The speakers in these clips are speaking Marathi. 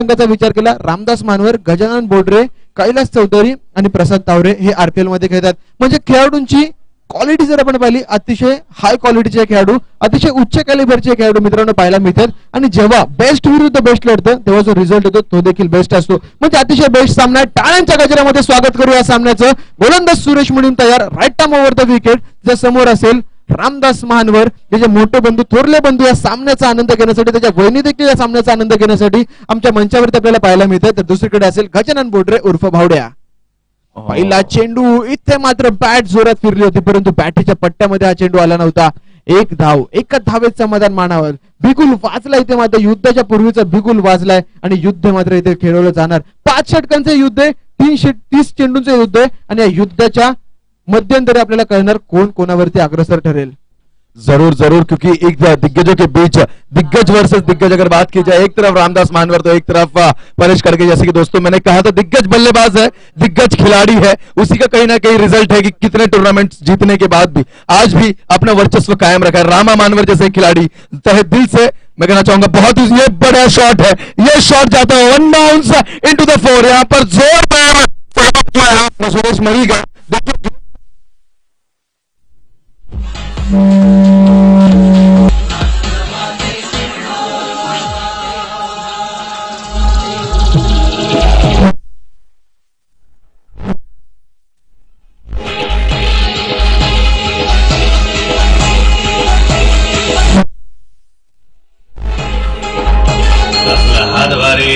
संघाचा विचार केला, रामदास मानवर, गजानन बोडरे, कैलास चौधरी आणि प्रसाद तावरे हे आरपीएल मध्ये खेळतात. म्हणजे खेळाडूंची क्वालिटी जर आपण पाहिली, अतिशय हाय क्वालिटीचे खेळाडू, अतिशय उच्च कॅलिबरचे खेळाडू मित्रांनो पाहायला मिळतात. आणि जेव्हा बेस्ट विरुद्ध बेस्ट लढतं तेव्हा जो रिझल्ट येतो तो देखील बेस्ट असतो. म्हणजे अतिशय बेस्ट सामना. टाळ्यांच्या गजरामध्ये स्वागत करू या सामन्याचं. गोलंदाज सुरेश मुनीम तयार, right arm over the wicket. जर समोर असेल रामदास महानवर, त्याचे मोठे बंधू, थोरले बंधू या सामन्याचा आनंद घेण्यासाठी, त्याच्या वहिनी देखील या सामन्याचा आनंद घेण्यासाठी आमच्या मंचावरती आपल्याला पाहायला मिळते. तर दुसरीकडे असेल गजानन बोडरे उर्फ भावड्या. पहिला चेंडू, इथे मात्र बॅट जोरात फिरली होती परंतु बॅटीच्या पट्ट्यामध्ये हा चेंडू आला नव्हता. एक धाव, एकच धावेत समाधान मानावर. बिगुल वाजला इथे मात्र, युद्धाच्या पूर्वीचा बिगुल वाजलाय आणि युद्ध मात्र इथे खेळवलं जाणार. 5 षटकांचे युद्ध आहे, 30 चेंडूंचे युद्ध आहे आणि या युद्धाच्या मध्यंतरी आपल्याला कळणार कोण कोणावरती अग्रसर ठरेल. जरूर जरूर, क्योंकि एक दिग्गजों के बीच दिग्गज वर्सेस दिग्गज अगर बात की जाए, एक तरफ रामदास मानवर तो एक तरफ परेश करके, जैसे कि दोस्तों मैंने कहा था दिग्गज बल्लेबाज है, दिग्गज खिलाड़ी है, उसी का कहीं ना कहीं रिजल्ट है कि कितने टूर्नामेंट जीतने के बाद भी आज भी अपना वर्चस्व कायम रखा है रामा मानवर जैसे खिलाड़ी. तहे दिल से मैं कहना चाहूंगा, बहुत ही ये बड़ा शॉट है, ये शॉट जाता है 1 बाउंस इनटू द 4. यहां पर जोरदार सुरेश मरी का लाद भारी,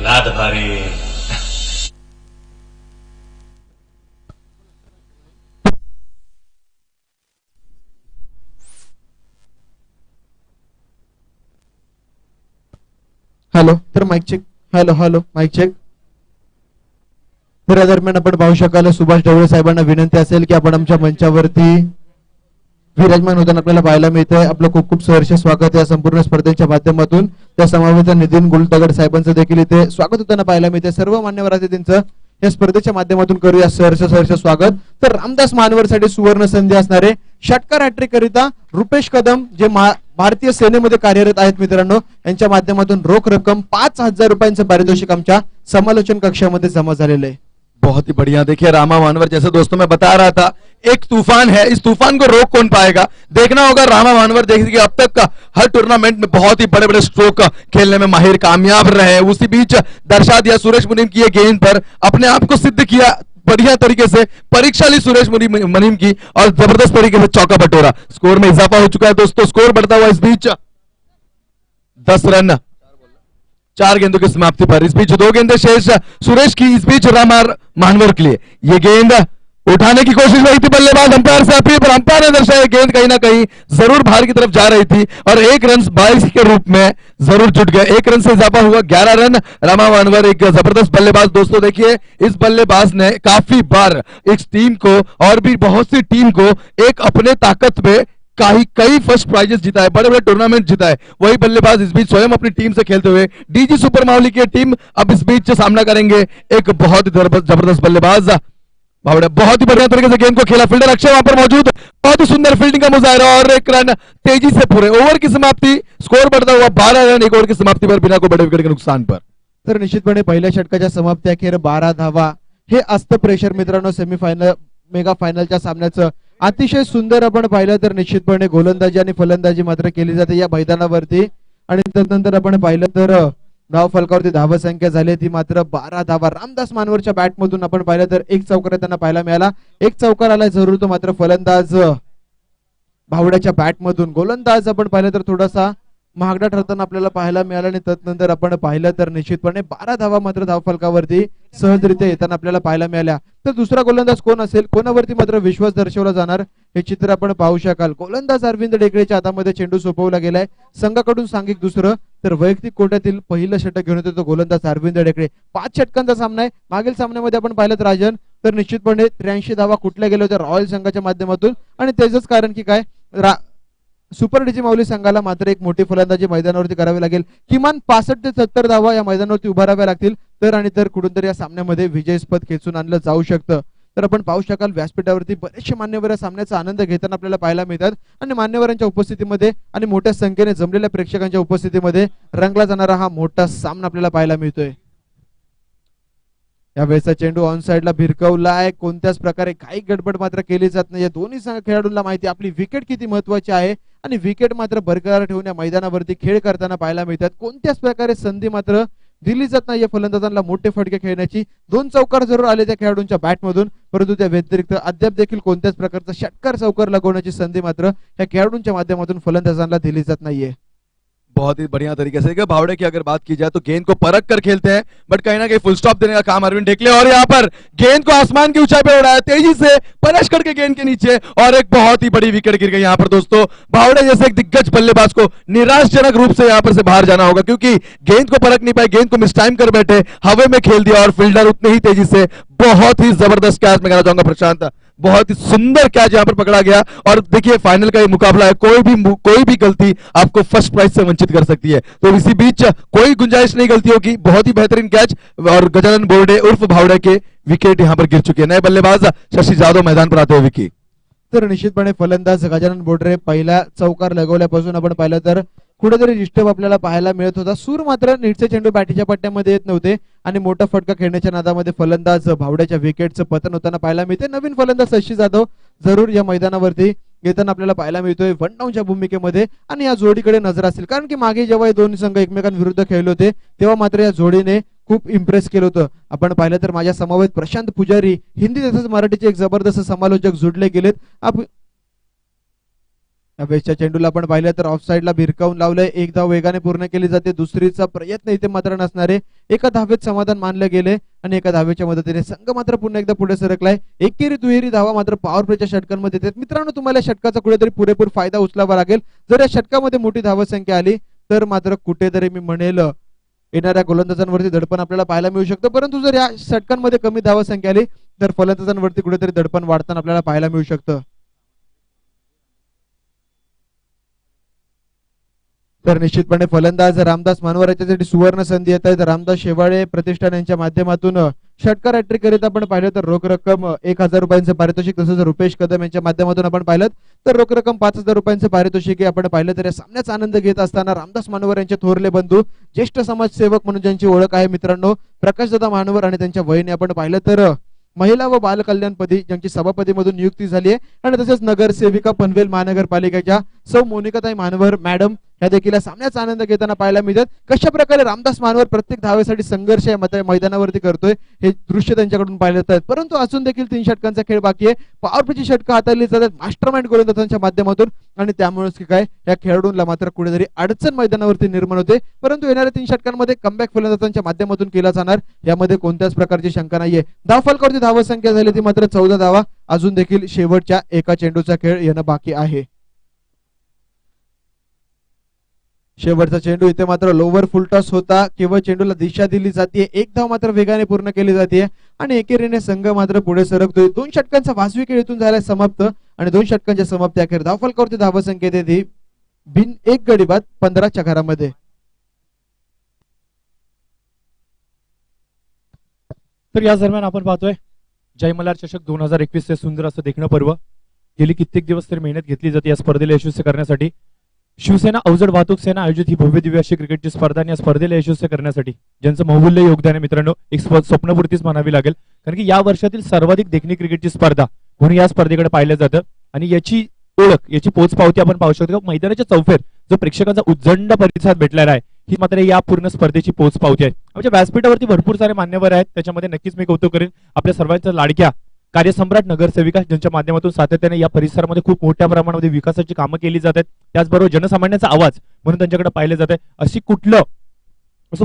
लाद भारी. हॅलो, तर mic check. Hello hello, mic check. तर या दरम्यान आपण पाहू शकाल सुभाष ढवळे साहेबांना विनंती असेल की आपण आमच्या मंचावरती विराजमान होताना आपल्याला पाहायला मिळतंय. आपलं खूप खूप सहर्ष स्वागत या संपूर्ण स्पर्धेच्या माध्यमातून. त्या समवेत नितीन गुलतगड साहेबांचं देखील इथे स्वागत होताना पाहायला मिळते. सर्व मान्यवर अतिथींचं या स्पर्धेच्या माध्यमातून करूया सहर्ष स्वागत. तर रामदास मानवरसाठी सुवर्ण संधी असणारे षटकार हॅट्रिक करिता रुपेश कदम, जे भारतीय सेनेमध्ये कार्यरत आहेत मित्रांनो, यांच्या माध्यमातून रोख रक्कम 5,000 रुपयांचं पारितोषिक आमच्या समालोचन कक्षामध्ये जमा झालेलं आहे. बहुत ही बढ़िया. देखिए रामा मानवर, जैसे दोस्तों मैं बता रहा था, एक तूफान है, इस तूफान को रोक कौन पाएगा, देखना होगा. रामा मानवर देखिए कि अब तक का हर टूर्नामेंट में बहुत ही बड़े बड़े स्ट्रोक खेलने में माहिर, कामयाब रहे. उसी बीच दर्शा दिया सुरेश मुनीम की ये गेंद पर, अपने आप को सिद्ध किया बढ़िया तरीके से, परीक्षा ली सुरेश मुनीम की और जबरदस्त तरीके से चौका बटोरा. स्कोर में इजाफा हो चुका है दोस्तों, स्कोर बढ़ता हुआ इस बीच 10 रन 4 गेंदों की समाप्ति पर. इस बीच 2 गेंदें शेष सुरेश की, इस बीच रामा मानवर के लिए ये गेंद उठाने की कोशिश रही थी बल्लेबाज अंपायर से अपील पर, अंपायर ने दर्शाया गेंद कहीं ना कहीं जरूर बाहर की तरफ जा रही थी और 1 रन 22 के रूप में जरूर जुट गए. 1 रन से इजाफा हुआ, 11 रन. रामा मानवर एक जबरदस्त बल्लेबाज दोस्तों. देखिए इस बल्लेबाज ने काफी बार इस टीम को और भी बहुत सी टीम को एक अपने ताकत में कई फर्स्ट प्राइजेस जीता है, बड़े बड़े टूर्नामेंट जीता है. वही बल्लेबाज इस बीच स्वयं अपनी टीम से खेलते हुए डीजी सुपर मावली की टीम अब इस बीच सामना करेंगे एक बहुत ही जबरदस्त बल्लेबाज भावड़ा. बहुत ही बढ़िया तरीके से गेंद को खेला, फील्डर अक्षय वहां पर मौजूद, बहुत ही सुंदर फील्डिंग का मुजाहरा और 1 रन तेजी से पूरे ओवर की समाप्ति. स्कोर बढ़ता हुआ 12 रन 1 ओवर की समाप्ति पर बिना कोई बड़े विकेट के नुकसान पर. तर निश्चितपणे पहिल्या षटकाच्या समाप्ती अखेर 12 धावा हे असतं प्रेशर मित्रांनो. सेमीफायनल मेगा फायनलच्या सामन्याचं अतिशय सुंदर आपण पाहिलं तर निश्चितपणे गोलंदाजी आणि फलंदाजी मात्र केली जाते या मैदानावरती. आणि त्यानंतर आपण पाहिलं तर धाव फलकावरती धाव संख्या झाली ती मात्र 12 धावा. रामदास मानवरच्या बॅटमधून आपण पाहिलं तर 1 चौकार त्यांना पाहायला मिळाला. 1 चौकार आला जरूर, तो मात्र फलंदाज भावड्याच्या बॅटमधून. गोलंदाज आपण पाहिलं तर थोडासा महागडा ठरताना आपल्याला पाहायला मिळाला आणि त्यानंतर आपण पाहिलं तर निश्चितपणे 12 धावा मात्र धावफलकावरती सहजरित्या येताना आपल्याला पाहायला मिळाल्या. तर दुसरा गोलंदाज कोण असेल, कोणावरती मात्र विश्वास दर्शवला जाणार हे चित्र आपण पाहू शकाल. गोलंदाज अरविंद डेकळेच्या हातामध्ये चेंडू सोपवला गेलाय. संघाकडून सांघिक दुसरं तर वैयक्तिक कोट्यातील पहिलं षटक घेऊन येतो तो गोलंदाज अरविंद डेकळे. 5 षटकांचा सामना आहे. मागील सामन्यामध्ये आपण पाहिलं राजन तर निश्चितपणे 83 धावा कुठल्या गेल्या होत्या रॉयल संघाच्या माध्यमातून आणि त्याचंच कारण की काय, सुपर डीजी माऊली संघाला मात्र एक मोठी फलंदाजी मैदानावरती करावी लागेल. किमान 65 ते 70 धावा या मैदानावरती उभाराव्या लागतील तर आणि तर कुठून तरी या सामन्यामध्ये विजयपद खेचून आणलं जाऊ शकतं. तर आपण पाहू शकाल व्यासपीठावरती बरेचसे मान्यवर या सामन्याचा आनंद घेताना आपल्याला पाहायला मिळतात आणि मान्यवरांच्या उपस्थितीमध्ये आणि मोठ्या संख्येने जमलेल्या प्रेक्षकांच्या उपस्थितीमध्ये रंगला जाणारा हा मोठा सामना आपल्याला पाहायला मिळतोय. यावेळेचा चेंडू ऑन साइडला भिरकवलाय. कोणत्याच प्रकारे काही गडबड मात्र केली जात नाही. दोन्ही खेळाडूंना माहिती आपली विकेट किती महत्वाची आहे आणि विकेट मात्र बरकरार ठेवून या मैदानावरती खेळ करताना पाहायला मिळतात. कोणत्याच प्रकारे संधी मात्र दिली जात नाही फलंदाजांना मोठे फटके खेळण्याची. 2 चौकार जरूर आले त्या खेळाडूंच्या बॅटमधून, परंतु त्या व्यतिरिक्त अद्याप देखील कोणत्याच प्रकारचा षटकार चौकार लगवण्याची संधी मात्र या खेळाडूंच्या माध्यमातून फलंदाजांना दिली जात नाहीये. बहुत ही बढ़िया तरीके से भावड़े की अगर बात की जाए तो गेंद को परख कर खेलते हैं, बट कहीं ना कहीं फुल स्टॉप देने का काम अरविंद ढेकले, और यहाँ पर गेंद को आसमान की ऊंचाई पर उड़ाया तेजी से पलश करके गेंद के नीचे, और एक बहुत ही बड़ी विकेट गिर गई यहाँ पर दोस्तों. भावड़े जैसे एक दिग्गज बल्लेबाज को निराशजनक रूप से यहाँ पर से बाहर जाना होगा, क्योंकि गेंद को परख नहीं पाए, गेंद को मिस टाइम कर बैठे, हवा में खेल दिया और फील्डर उतने ही तेजी से. बहुत ही जबरदस्त कैच मैं कहना चाहूंगा प्रशांत, बहुत ही सुंदर कैच यहां पर पकड़ा गया. और देखिए फाइनल का ये मुकाबला है, कोई भी गलती आपको फर्स्ट प्राइज से वंचित कर सकती है, तो इसी बीच कोई गुंजाइश नहीं गलतियों की. बहुत ही बेहतरीन कैच, और गजानन बोर्डे उर्फ भावड़े के विकेट यहां पर गिर चुके हैं. नए बल्लेबाज शशि जाधव मैदान पर आते हुए विकी. तर निश्चितपणे फलंदाज गजानन बोर्डे पहिला चौकार लगवल्यापासून आपण पाहिलं तर कुठेतरी डिस्टर्ब आपल्याला पाहायला मिळत होता. सूर मात्र नीटचे चेंडू बॅटीच्या पट्ट्यामध्ये येत नव्हते आणि मोठा फटका खेळण्याच्या नादामध्ये फलंदाज भावड्याच्या विकेटचं पतन होताना पाहायला मिळते. नवीन फलंदाज शशी जाधव जरूर या मैदानावरती येताना आपल्याला पाहायला मिळतोय वन डाऊनच्या भूमिकेमध्ये, आणि या जोडीकडे नजर असेल, कारण की मागे जेव्हा हे दोन्ही संघ एकमेकांविरुद्ध खेळले होते तेव्हा मात्र या जोडीने खूप इम्प्रेस केलं होतं. आपण पाहिलं तर माझ्या समवेत प्रशांत पुजारी, हिंदी तसंच मराठीचे एक जबरदस्त समालोचक जुडले गेलेत. यावेळेसच्या चेंडूला आपण पाहिलं तर ऑफ साइडला भिरकावून लावलंय. एक धाव वेगाने पूर्ण केली जाते, दुसरीचा प्रयत्न इथे मात्र नसणारे. एका धावेत समाधान मानले गेले आणि एका धावेच्या मदतीने संघ मात्र पुन्हा एकदा पुढे सरकलाय. एकेरी दुहेरी धावा मात्र पॉवर प्लेच्या षटकांमध्ये येतात. मित्रांनो, तुम्हाला षटकाचा कुठेतरी पुरेपूर फायदा उचलावा लागेल. जर या षटकामध्ये मोठी धावसंख्या आली तर मात्र कुठेतरी मी म्हणेल येणाऱ्या गोलंदाजांवरती दडपण आपल्याला पाहायला मिळू शकतं, परंतु जर या षटकांमध्ये कमी धावसंख्या आली तर फलंदाजांवरती कुठेतरी दडपण वाढताना आपल्याला पाहायला मिळू शकतं. तर निश्चितपणे फलंदाज रामदास मानवर याच्यासाठी सुवर्ण संधी येत आहे. रामदास शेवाळे प्रतिष्ठान यांच्या माध्यमातून षटकार हॅट्रिक करीत आपण पाहिलं तर रोख रक्कम 1000 रुपयांचं पारितोषिक, तसंच रुपेश कदम यांच्या माध्यमातून आपण पाहिलं तर रोख रक्कम 5000 रुपयांचं पारितोषिक आपण पाहिलं. तर या सामन्याचा आनंद घेत असताना रामदास मानवर यांचे थोरले बंधू, ज्येष्ठ समाजसेवक म्हणून ज्यांची ओळख आहे मित्रांनो, प्रकाशदादा मानवर आणि त्यांच्या वहिनी आपण पाहिलं तर महिला व बाल कल्याणपदी ज्यांची सभापतीमधून नियुक्ती झाली आहे, आणि तसेच नगरसेविका पनवेल महानगरपालिकेच्या सौ मोनिकाताई मानवर मॅडम ह्या देखील सामन्याचा आनंद घेताना पाहायला मिळतात. कशा प्रकारे रामदास मानवर प्रत्येक धावेसाठी संघर्ष या मैदानावरती करतोय हे दृश्य त्यांच्याकडून पाहिलं जातात. परंतु अजून देखील 3 षटकांचा खेळ बाकी आहे. पॉवर प्लेची षटकं हाताळली जातात मास्टरमाइंड गोलंदाजांच्या माध्यमातून, आणि त्यामुळेच काय या खेळाडूंना मात्र कुठेतरी अडचण मैदानावरती निर्माण होते. परंतु येणाऱ्या 3 षटकांमध्ये कमबॅक फलंदाजांच्या माध्यमातून केला जाणार, यामध्ये कोणत्याच प्रकारची शंका नाहीये. धावफलकावरती धावसंख्या झाली ती मात्र 14 धावा. अजून देखील शेवटच्या एका चेंडूचा खेळ येणं बाकी आहे. शेवटचा चेंडू इथे मात्र लोवर फुलटॉस होता. केवळ चेंडूला दिशा दिली जाते, एक धाव मात्र वेगाने पूर्ण केली जाते आणि एकेरीने संघ मात्र पुढे सरकतोय. 2 षटकांचा वाजवी खेळ इथून झालाय समाप्त, आणि 2 षटकांच्या समाप्ती अखेर धावफलकावरती धावसंख्या येते बिन एक गडी बाद 15 चकारामध्ये. तर या दरम्यान आपण पाहतोय जय मल्हार चषक 2021 चे सुंदर असं देखणं पर्व. गेली कित्येक दिवस तरी मेहनत घेतली जाते या स्पर्धेला यशस्वी करण्यासाठी. शिवसेना अवजड वाहतूक सेना आयोजित ही भव्य दिव्य अशी क्रिकेटची स्पर्धा, आणि या स्पर्धेला यशस्वी करण्यासाठी ज्यांचं बहुमूल्य योगदान आहे मित्रांनो, एक स्वप्नपूर्तीच म्हणावी लागेल, कारण की या वर्षातील सर्वाधिक देखणी क्रिकेटची स्पर्धा म्हणून या स्पर्धेकडे पाहिलं जातं. आणि याची ओळख, याची पोचपावती आपण पाहू शकतो. मैदानाच्या चौफेर जो प्रेक्षकांचा उज्जंड प्रतिसाद भेटलेला आहे, ही मात्र या पूर्ण स्पर्धेची पोचपावती आहे. आमच्या व्यासपीठावरती भरपूर सारे मान्यवर आहेत, त्याच्यामध्ये नक्कीच मी कौतुक करेन आपल्या सर्वांच्या लाडक्या कार्यसम्राट नगरसेविका, ज्यांच्या माध्यमातून सातत्याने या परिसरामध्ये खूप मोठ्या प्रमाणामध्ये विकासाची कामं केली जातात. त्याचबरोबर जनसामान्यांचा आवाज म्हणून त्यांच्याकडे पाहिलं जात आहे. असं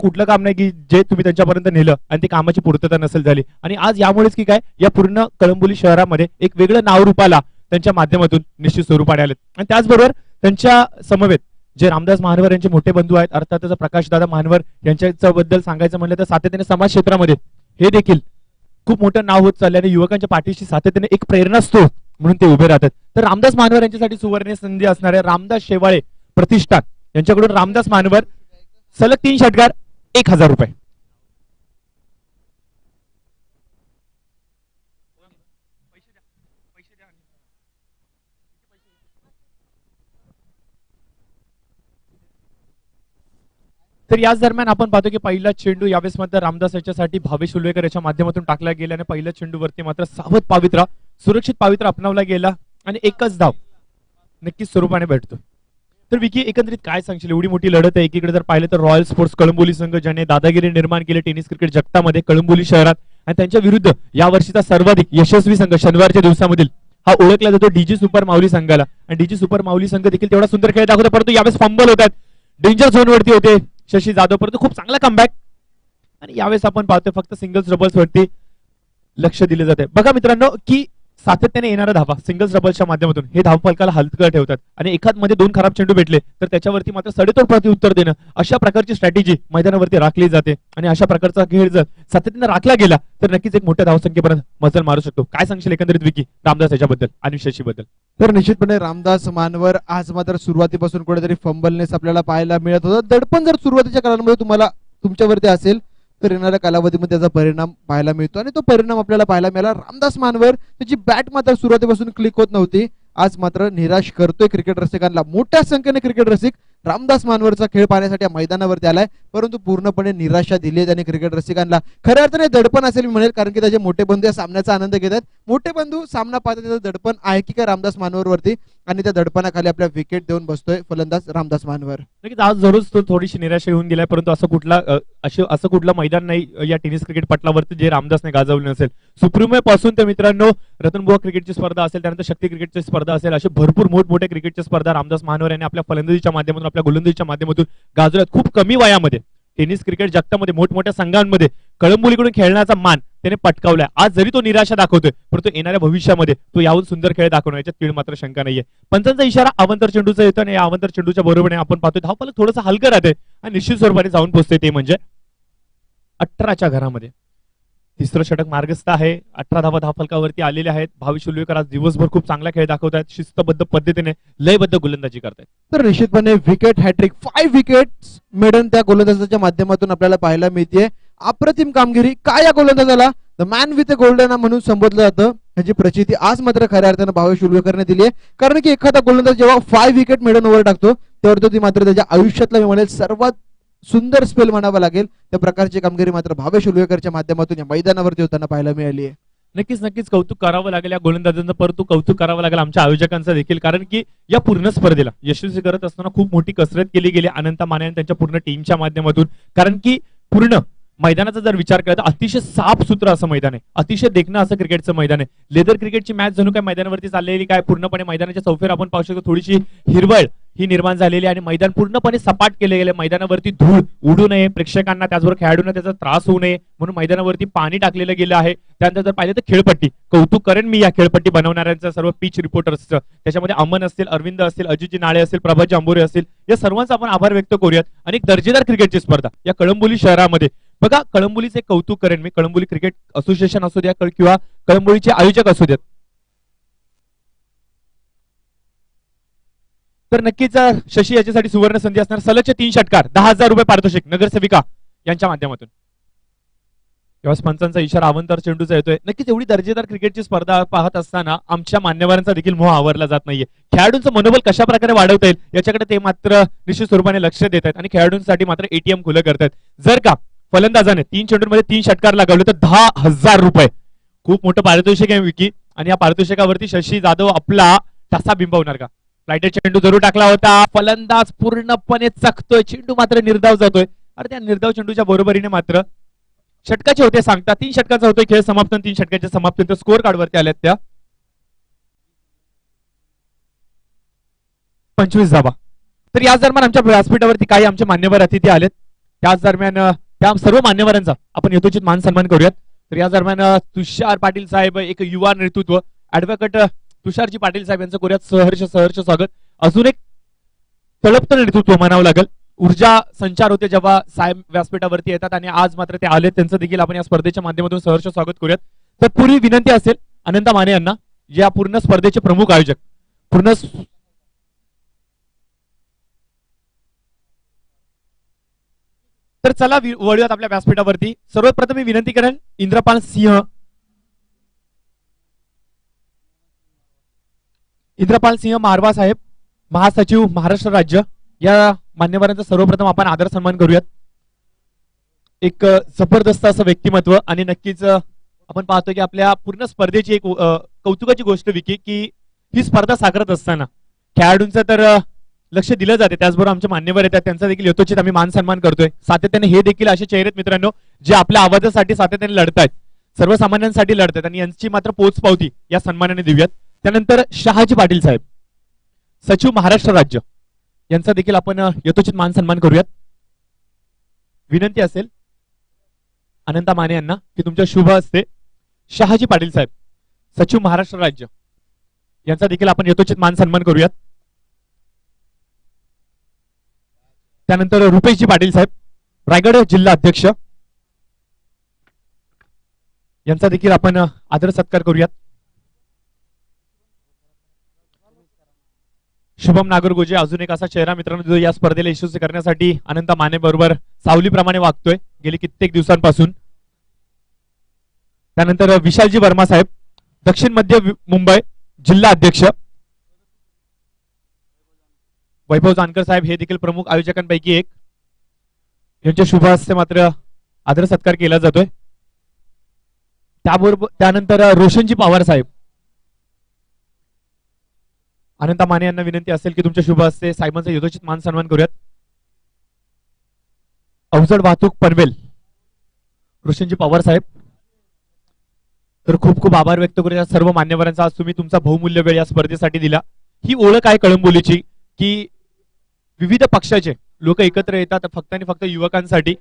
कुठलं काम नाही की जे तुम्ही त्यांच्यापर्यंत नेलं आणि ती कामाची पूर्तता नसेल झाली. आणि आज यामुळेच की काय या पूर्ण कळंबोली शहरामध्ये एक वेगळं नाव रूपाला त्यांच्या माध्यमातून निश्चित स्वरूपाने आलेत. आणि त्याचबरोबर त्यांच्या समवेत जे रामदास महानवर यांचे मोठे बंधू आहेत, अर्थातच प्रकाशदादा महानवर यांच्याबद्दल सांगायचं म्हणलं तर सातत्याने समाज क्षेत्रामध्ये हे देखील खूप मोठं नाव होत चालल्याने युवकांच्या पाठीशी सातत्याने एक प्रेरणास्त्रोत म्हणून ते उभे राहतात. तर रामदास महानवर यांच्यासाठी सुवर्ण संधी असणाऱ्या रामदास शेवाळे प्रतिष्ठान यांच्याकडून रामदास महानवर सलग 3 षटकार 1000 रुपये. तर याच दरम्यान आपण पाहतो की पहिला चेंडू यावेळेस मात्र रामदास याच्यासाठी भावेश उल्वेकर याच्या माध्यमातून टाकला गेला आणि पहिल्या चेंडूवरती मात्र सावध पावित्रा सुरक्षित पावित्रा अपनावला गेला आणि एकच धाव नक्कीच स्वरूपाने भेटतो. तर विकी एकंदरीत काय सांगशील, एवढी मोठी लढत आहे. एकीकडे जर पाहिलं तर रॉयल स्पोर्ट्स कळंबोली संघ ज्याने दादागिरी निर्माण केले टेनिस क्रिकेट जगतामध्ये कळंबोली शहरात, आणि त्यांच्या विरुद्ध या वर्षीचा सर्वाधिक यशस्वी संघ शनिवारच्या दिवसामधील हा ओळखला जातो डीजी सुपर माऊली संघाला. आणि डीजी सुपर माऊली संघ देखील तेवढा सुंदर खेळ दाखवतो, परंतु यावेळेस फंबल होतात, डेंजर झोन वरती होते शशी जाधव, परंतु खूप चांगला कमबॅक. आणि यावेळेस आपण पाहतोय फक्त सिंगल्स डबल्स वरती लक्ष दिले जाते. बघा मित्रांनो की सातत्याने येणारा धावा सिंगल्स डबल्सच्या माध्यमातून हे धावफलकाला हलकं ठेवतात, आणि एखाद मध्ये 2 खराब चेंडू भेटले तर त्याच्यावरती मात्र सडेतोड प्रत्युत्तर देणं, अशा प्रकारची स्ट्रॅटेजी मैदानावरती राखली जाते. आणि अशा प्रकारचा खेळ जर सातत्याने राखला गेला तर नक्कीच एक मोठ्या धावसंख्येपर्यंत मजल मारू शकतो. काय सांगशील एकंदरीत विकी रामदास याच्याबद्दल आणि शशी बद्दल? तर निश्चितपणे रामदास मानवर आज मात्र सुरुवातीपासून कुठेतरी फंबलनेस आपल्याला पाहायला मिळत होता. दडपण जर सुरुवातीच्या काळामध्ये तुम्हाला तुमच्यावरती असेल तर येणाऱ्या कालावधीमध्ये त्याचा परिणाम पाहायला मिळतो, आणि तो परिणाम आपल्याला पाहायला मिळाला. रामदास मानवर त्याची बॅट मात्र सुरुवातीपासून क्लिक होत नव्हती, आज मात्र निराश करतोय क्रिकेट रसिकांना. मोठ्या संख्येने क्रिकेट रसिक रामदास मानवरचा खेळ पाहण्यासाठी मैदानावरती आलाय, परंतु पूर्णपणे निराशा दिली आहे त्याने क्रिकेट रसिकांना. खऱ्या अर्थाने दडपण असेल मी म्हणेल, कारण की त्याचे मोठे बंधू या सामन्याचा आनंद घेत आहेत. मोठे बंधू सामना पाहतात, त्याचं दडपण आहे की काय रामदास मानवरती, आणि त्या दडपणाखाली आपल्या विकेट देऊन बसतोय फलंदाज रामदास मानवर. नक्कीच आज जरूर तो थोडीशी निराशा येऊन गेलाय, परंतु असं कुठलं मैदान नाही या टेनिस क्रिकेट पटलावरती जे रामदासने गाजवलं नसेल. सुप्रीमे पासून तर मित्रांनो रतनबुवा क्रिकेटची स्पर्धा असेल, त्यानंतर शक्ती क्रिकेटची स्पर्धा असेल, असे भरपूर मोठमोठ्या क्रिकेटच्या स्पर्धा रामदास मानवर यांनी आपल्या फलंदाजीच्या माध्यमातून आपल्या गोलंदाजीच्या माध्यमातून गाजवल्यात. खूप कमी वयामध्ये टेनिस क्रिकेट जगतामध्ये मोठमोठ्या संघांमध्ये कळंबोलीकडून खेळण्याचा मान त्याने पटकावलाय. आज जरी तो निराशा दाखवतोय, परंतु येणाऱ्या भविष्यामध्ये तो याहून सुंदर खेळ दाखवणार याच्यात तीळ मात्र शंका नाहीये. पंचांचा इशारा अवंतर चेंडूचा येतो, आणि या अवंतर चेंडूच्या बरोबरीने आपण पाहतोय धावफलक थोडंसं हलकं राहते आणि निश्चित स्वरूपाने जाऊन पोहोचते, ते म्हणजे 18च्या घरामध्ये. तिसरं षटक मार्गस्थ आहे, 18 धावा धावफलकावरती आलेले आहेत. भावेश उल्वेकर आज दिवसभर खूप चांगला खेळ दाखवतात, शिस्तबद्ध पद्धतीने लयबद्ध गोलंदाजी करतायत. तर निश्चितपणे विकेट हॅट्रिक 5 विकेट्स मेडन त्या गोलंदाजाच्या माध्यमातून आपल्याला पाहायला मिळते. अप्रतिम कामगिरी. काय या गोलंदाजाला the man with a golden म्हणून संबोधलं जातं, ह्याची प्रचिती आज मात्र खऱ्या अर्थानं भावेश उल्वेकरने दिली आहे. कारण की एखादा गोलंदाज जेव्हा 5 विकेट मेडन ओव्हर टाकतो तेव्हा तो ती मात्र त्याच्या आयुष्यातला मी म्हणेल सर्वात सुंदर स्पेल म्हणावा लागेल. त्या प्रकारची कामगिरी मात्र भावेश उल्वेकरच्या माध्यमातून या मैदानावरती होताना पाहायला मिळाली आहे. नक्कीच कौतुक करावं लागेल या गोलंदाजांचं, परंतु कौतुक करावं लागेल आमच्या आयोजकांचं देखील, कारण की या पूर्ण स्पर्धेला यशस्वी करत असताना खूप मोठी कसरत केली गेली अनंता माने आणि त्यांच्या पूर्ण टीमच्या माध्यमातून. कारण की पूर्ण मैदानाचा जर विचार केला तर अतिशय साफसूत्र असं मैदान आहे, अतिशय देखणं असं क्रिकेटचं मैदान आहे. लेदर क्रिकेटची मॅच जणू काय मैदानावरती चाललेली काय, पूर्णपणे मैदानाच्या चौफेर आपण पाहू शकतो थोडीशी हिरवळ ही निर्माण झालेली आणि मैदान पूर्णपणे सपाट केले गेले. मैदानावरती धूळ उडू नये, प्रेक्षकांना त्याचबरोबर खेळाडूंना त्याचा त्रास होऊ नये म्हणून मैदानावरती पाणी टाकलेलं गेलं आहे. त्यानंतर जर पाहिलं तर खेळपट्टी, कौतुक करेन मी या खेळपट्टी बनवणाऱ्यांचं, सर्व पिच रिपोर्टर्सचं. त्याच्यामध्ये अमन असतील, अरविंद असतील, अजितजी नाळे असतील, प्रभाजी अंबोरे असतील, या सर्वांचा आपण आभार व्यक्त करूयात. आणि एक दर्जेदार क्रिकेटची स्पर्धा या कळंबोली शहरामध्ये. बघा कळंबोलीचे कौतुक करेन मी, कळंबोली क्रिकेट असोसिएशन असू द्या किंवा कळंबोलीचे आयोजक असू द्यात. तर नक्कीच शशी याच्यासाठी सुवर्ण संधी असणार. सलगचे 3 षटकार, 10,000 रुपये पारितोषिक नगरसेविका यांच्या माध्यमातून. तेव्हा पंचांचा इशारा अवंतर चेंडूचा येतोय. नक्कीच एवढी दर्जेदार क्रिकेटची स्पर्धा पाहत असताना आमच्या मान्यवरांचा देखील मोह आवरला जात नाहीये. खेळाडूंचं मनोबल कशा प्रकारे वाढवता येईल याच्याकडे ते मात्र निश्चित स्वरूपाने लक्ष देत आहेत आणि खेळाडूंसाठी मात्र एटीएम खुलं करतायत. जर का फलंदाजाने 3 चेंडूंमध्ये 3 षटकार लगावले तर 10,000 रुपये खूप मोठं पारितोषिक आहे विकी. आणि या पारितोषिकावरती शशी जाधव आपला ठसा बिंबवणार का? फ्लाइटेड चेंडू जरूर टाकला होता, फलंदाज पूर्णपणे चकतोय, चेंडू मात्र निर्धाव जातोय. अरे त्या निर्धाव चेंडूच्या बरोबरीने मात्र षटकाचे होते सांगता 3 षटकाचा होतोय खेळ समाप्त. 3 षटकाच्या समाप्तीनंतर स्कोअर कार्डवरती आल्यात त्या 25 धावा. तर याच दरम्यान आमच्या व्यासपीठावरती काही आमचे मान्यवर अतिथी आलेत. त्याच दरम्यान त्या सर्व मान्यवरांचा आपण यथोचित मान सन्मान करूयात. तर या दरम्यान तुषार पाटील साहेब, एक युवा नेतृत्व, ऍडव्होकेट तुषारजी पाटील साहेब यांचं करूयात सहर्ष स्वागत. अजून एक तळपतं नेतृत्व म्हणावं लागेल. ऊर्जा संचार होते जेव्हा साहेब व्यासपीठावरती येतात आणि आज मात्र ते आले, त्यांचं देखील आपण या स्पर्धेच्या माध्यमातून सहर्ष स्वागत करूयात. तर पूर्वी विनंती असेल अनंता माने यांना, या पूर्ण स्पर्धेचे प्रमुख आयोजक, पूर्ण तर चला वळूयात आपल्या व्यासपीठावरती. सर्वात प्रथम मी विनंती करेन इंद्रपाल सिंह मारवा साहेब, महासचिव महाराष्ट्र राज्य, या मान्यवरांचा सर्वप्रथम आपण आदर सन्मान करूयात. एक जबरदस्त असं व्यक्तिमत्व आणि नक्कीच आपण पाहतो की आपल्या पूर्ण स्पर्धेची एक कौतुकाची गोष्ट विकी की ही स्पर्धा साकारत असताना खेळाडूंचं तर लक्ष दिलं जाते, त्याचबरोबर आमचे मान्यवर येतात त्यांचा देखील यथोचित आम्ही मान सन्मान करतोय. सातत्याने हे देखील असे चेहरे आहेत मित्रांनो जे आपल्या आवाजासाठी सातत्याने लढतायत, सर्वसामान्यांसाठी लढतात आणि यांची मात्र पोच पावती या सन्मानाने देऊयात. त्यानंतर शहाजी पाटील साहेब, सचिव महाराष्ट्र राज्य, यांचा देखील आपण यथोचित मान सन्मान करूयात. विनंती असेल अनंता माने यांना की तुमच्या शुभ हस्ते शहाजी पाटील साहेब, सचिव महाराष्ट्र राज्य, यांचा देखील आपण यथोचित मान सन्मान करूयात. त्यानंतर रुपेशजी पाटील साहेब, रायगड जिल्हा अध्यक्ष, यांचा देखील आपण आदर सत्कार करूयात. शुभम नागरगोजे, अजून एक असा चेहरा मित्रांनो जो या स्पर्धेला यशस्वी करण्यासाठी अनंत माने बरोबर सावलीप्रमाणे वागतोय गेली कित्येक दिवसांपासून. त्यानंतर विशालजी वर्मा साहेब, दक्षिण मध्य मुंबई जिल्हा अध्यक्ष, वैभव जानकर साहेब हे देखील प्रमुख आयोजकांपैकी एक, यांच्या शुभ हस्ते मात्र आदर सत्कार केला जातोय. त्याबरोबर त्यानंतर रोशनजी पवार साहेब, अनंता माने यांना विनंती असेल की तुमच्या शुभ हस्ते साहेबांचा यथोचित मान सन्मान करूयात. अवजड वाहतूक पनवेल, रोशनजी पवार साहेब, तर खूप खूप आभार व्यक्त करूया सर्व मान्यवरांचा. आज तुम्ही तुमचा बहुमूल्य वेळ या स्पर्धेसाठी दिला. ही ओळख आहे कळंबोलीची की विविध पक्षाचे लोक एकत्र येतात फक्त आणि फक्त युवकांसाठी.